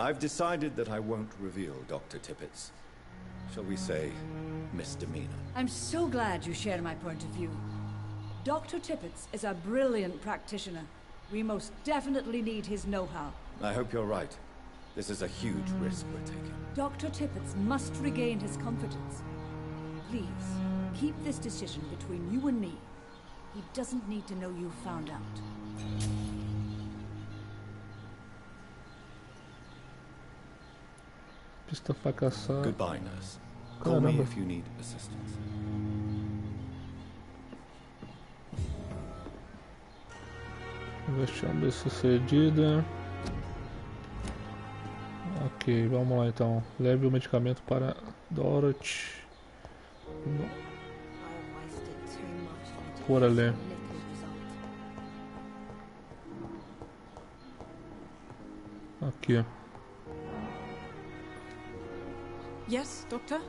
I've decided that I won't reveal Dr. Tippett's, shall we say, misdemeanor. I'm so glad you share my point of view. Dr. Tippett is a brilliant practitioner. We most definitely need his know-how. I hope you're right. This is a huge risk we're taking. Dr. Tippett must regain his confidence. Please, keep this decision between you and me. He doesn't need to know you found out. Pista fracassada. Goodbye, nurse. Call me if you need assistance. Investigação bem sucedida. Ok, vamos lá então. Leve o medicamento para Dorothy. Por ali. Aqui. Yes, Doctor?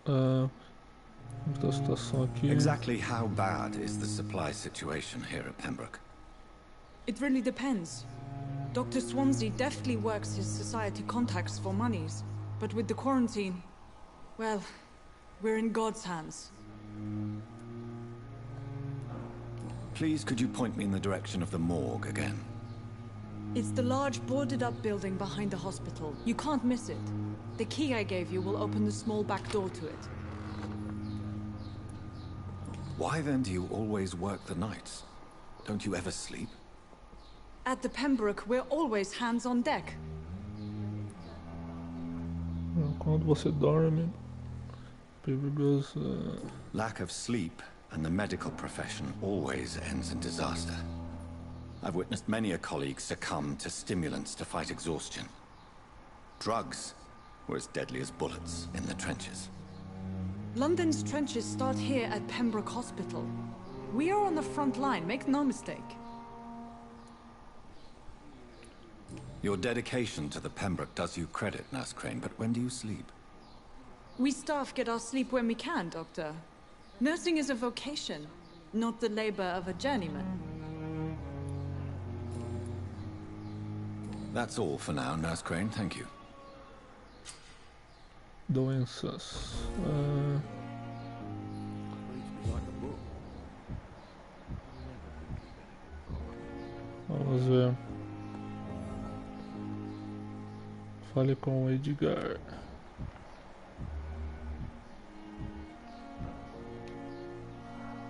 Da situação aqui. Exactly how bad is the supply situation here at Pembroke? It really depends. Dr. Swansea deftly works his society contacts for monies, but with the quarantine, Well, we're in God's hands. Please, could you point me in the direction of the morgue again? It's the large boarded-up building behind the hospital. You can't miss it. The key I gave you will open the small back door to it. Why then do you always work the nights? Don't you ever sleep? At the Pembroke, we're always hands on deck. Quando você dorme, perigoso. Lack of sleep and the medical profession always ends in disaster. I've witnessed many a colleague succumb to stimulants to fight exhaustion. Drugs were as deadly as bullets in the trenches. London's trenches start here at Pembroke Hospital. We are on the front line, make no mistake. Your dedication to the Pembroke does you credit, Nurse Crane, but when do you sleep? We staff get our sleep when we can, Doctor. Nursing is a vocation, not the labor of a journeyman. That's all for now, Nurse Crane, thank you. Doenças. Vamos ver. Fale com o Edgar.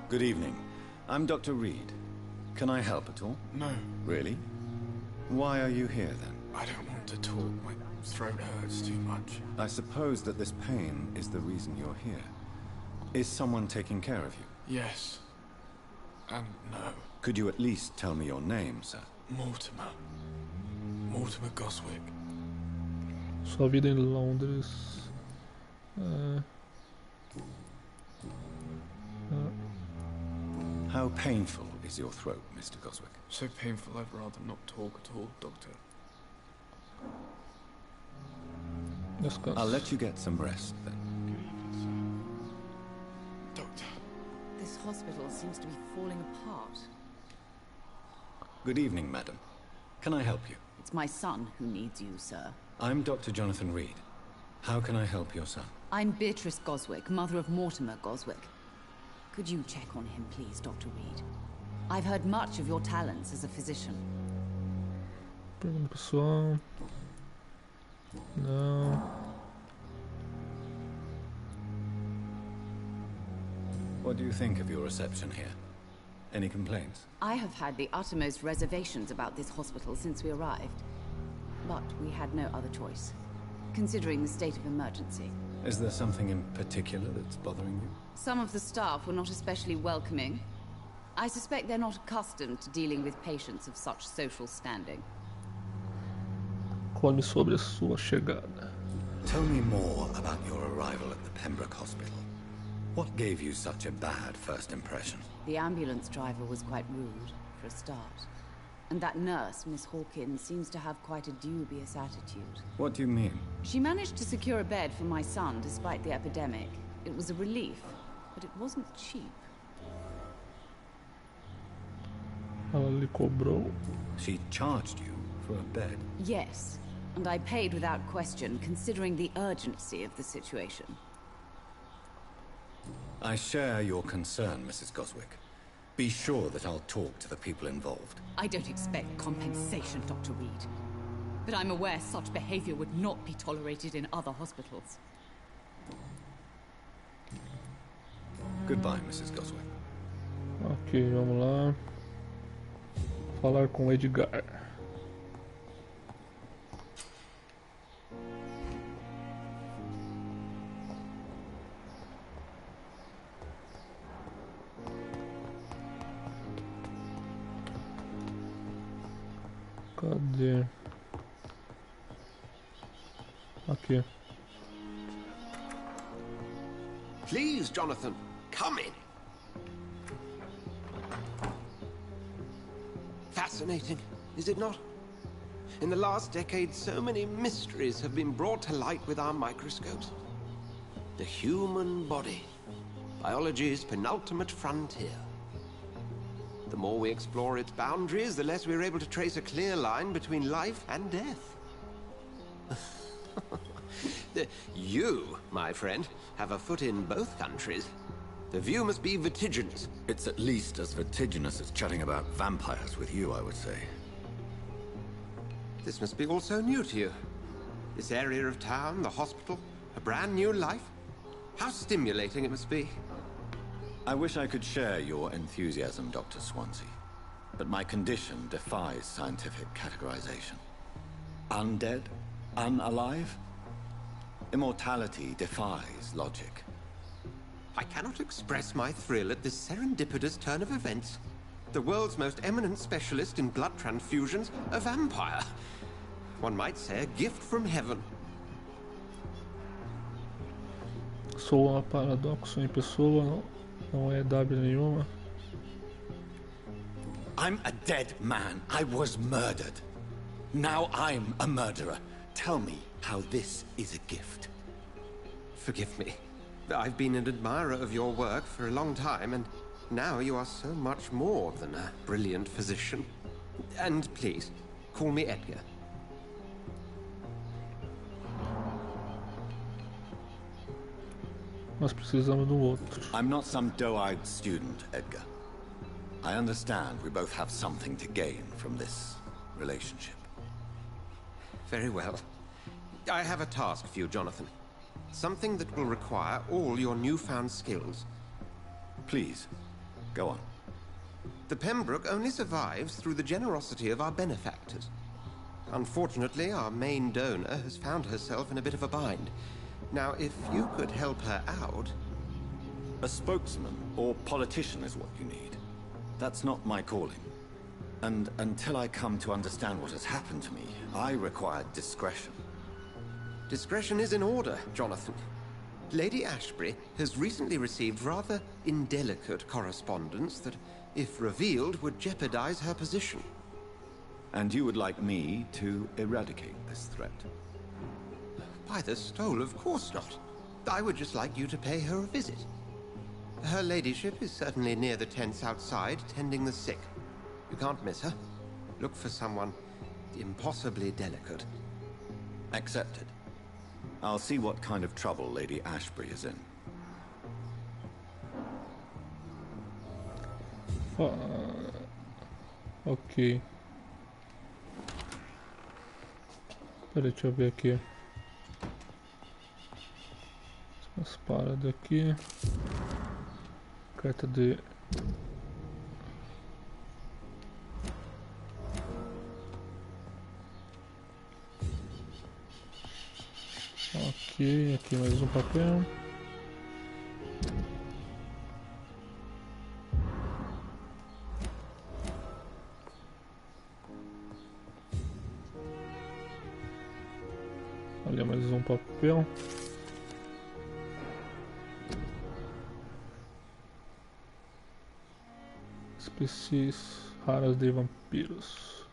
Good evening. I'm Dr. Reed. Can I help at all? No. Really? Why are you here then? I don't want to talk. My throat hurts too much. I suppose that this pain is the reason you're here. Is someone taking care of you? Yes. And no. Could you at least tell me your name, sir? Mortimer. Mortimer Goswick. Sua vida em Londres. How painful is your throat, Mr. Goswick? So painful I'd rather not talk at all, Doctor. I'll let you get some rest, then. Doctor. This hospital seems to be falling apart. Good evening, madam. Can I help you? It's my son who needs you, sir. I'm Dr. Jonathan Reed. How can I help your son? I'm Beatrice Goswick, mother of Mortimer Goswick. Could you check on him, please, Dr. Reed? I've heard much of your talents as a physician. Pergunta pessoal. Não. What do you think of your reception here? Any complaints? I have had the uttermost reservations about this hospital since we arrived. But we had no other choice, considering the state of emergency. Is there something in particular that's bothering you? Some of the staff were not especially welcoming. I suspect they're not accustomed to dealing with patients of such social standing. Conte sobre sua chegada. Tell me more about your arrival at the Pembroke Hospital. What gave you such a bad first impression? The ambulance driver was quite rude, for a start. And that nurse, Miss Hawkins, seems to have quite a dubious attitude. What do you mean? She managed to secure a bed for my son despite the epidemic. It was a relief, but it wasn't cheap. Ela lhe cobrou. She charged you for a bed? Yes, and I paid without question, considering the urgency of the situation. I share your concern, Mrs. Goswick. Be sure that I'll talk to the people involved. I don't expect compensation, Dr. Reed. But I'm aware such behavior would not be tolerated in other hospitals. Goodbye, Mrs. Goswick. Ok, vamos lá. Falar com o Edgar. Cadê? Aqui. Please, Jonathan, come in. Fascinating, is it not? In the last decade, so many mysteries have been brought to light with our microscopes. The human body, biology's penultimate frontier. The more we explore its boundaries, the less we're able to trace a clear line between life and death. You, my friend, have a foot in both countries. The view must be vertiginous. It's at least as vertiginous as chatting about vampires with you, I would say. This must be all so new to you. This area of town, the hospital, a brand new life. How stimulating it must be. I wish I could share your enthusiasm, Dr. Swansea. But my condition defies scientific categorization. Undead? Unalive? Immortality defies logic. I cannot express my thrill at this serendipitous turn of events. The world's most eminent specialist in blood transfusions, a vampire. One might say a gift from heaven. Sou um paradoxo em pessoa, não é W nenhuma. I'm a dead man. I was murdered. Now I'm a murderer. Tell me how this is a gift. Forgive me. I've been an admirer of your work for a long time, and now you are so much more than a brilliant physician. And please, call me Edgar. Nós precisamos do outro. I'm not some doe-eyed student, Edgar. I understand we both have something to gain from this relationship. Very well. I have a task for you, Jonathan. Something that will require all your newfound skills. Please, go on. The Pembroke only survives through the generosity of our benefactors. Unfortunately, our main donor has found herself in a bit of a bind. Now, if you could help her out... A spokesman or politician is what you need. That's not my calling. And until I come to understand what has happened to me, I require discretion. Discretion is in order, Jonathan. Lady Ashbury has recently received rather indelicate correspondence that, if revealed, would jeopardize her position. And you would like me to eradicate this threat? By the stole, of course not. I would just like you to pay her a visit. Her ladyship is certainly near the tents outside, tending the sick. You can't miss her. Look for someone impossibly delicate. Accepted. I'll see what kind of trouble Lady Ashbury is in. Ok. Peraí, deixa eu ver aqui. As paradas aqui. Carta de... Ok, aqui mais um papel. Ali mais um papel. Espécies raras de vampiros.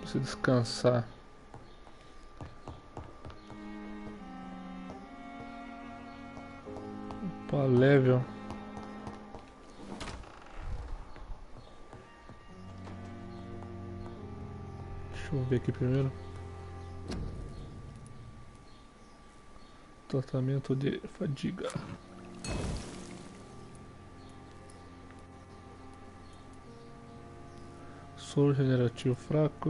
Preciso descansar. Opa, level. Deixa eu ver aqui primeiro. Tratamento de fadiga. Soro regenerativo fraco.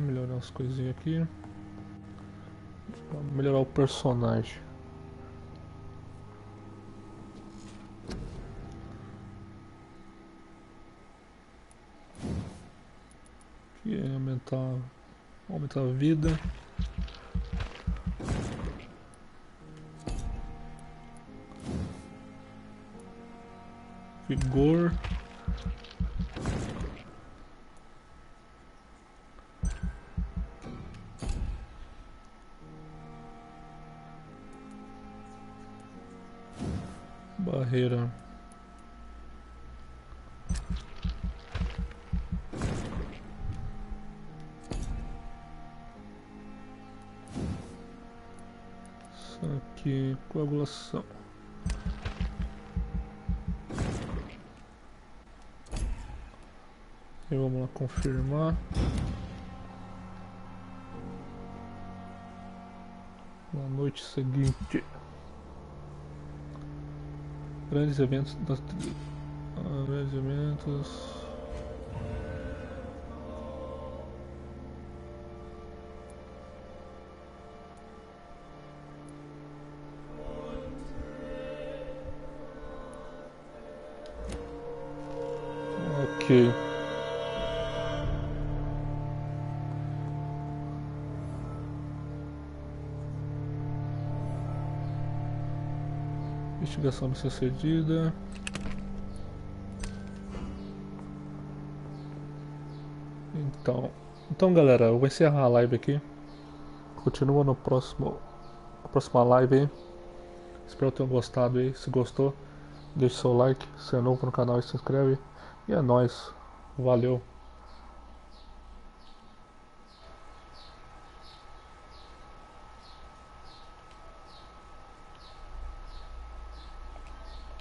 Melhorar umas coisinhas aqui. Vamos melhorar o personagem. aqui é aumentar a vida. Vigor. Barreira. Isso aqui, coagulação. E vamos lá confirmar. Na noite seguinte. Grandes eventos das grandes eventos. Ok. Investigação bem-sucedida. Então galera, eu vou encerrar a live aqui. Continua na próxima live aí. Espero que tenham gostado aí. Se gostou, deixe seu like. Se é novo no canal, se inscreve. E é nóis. Valeu.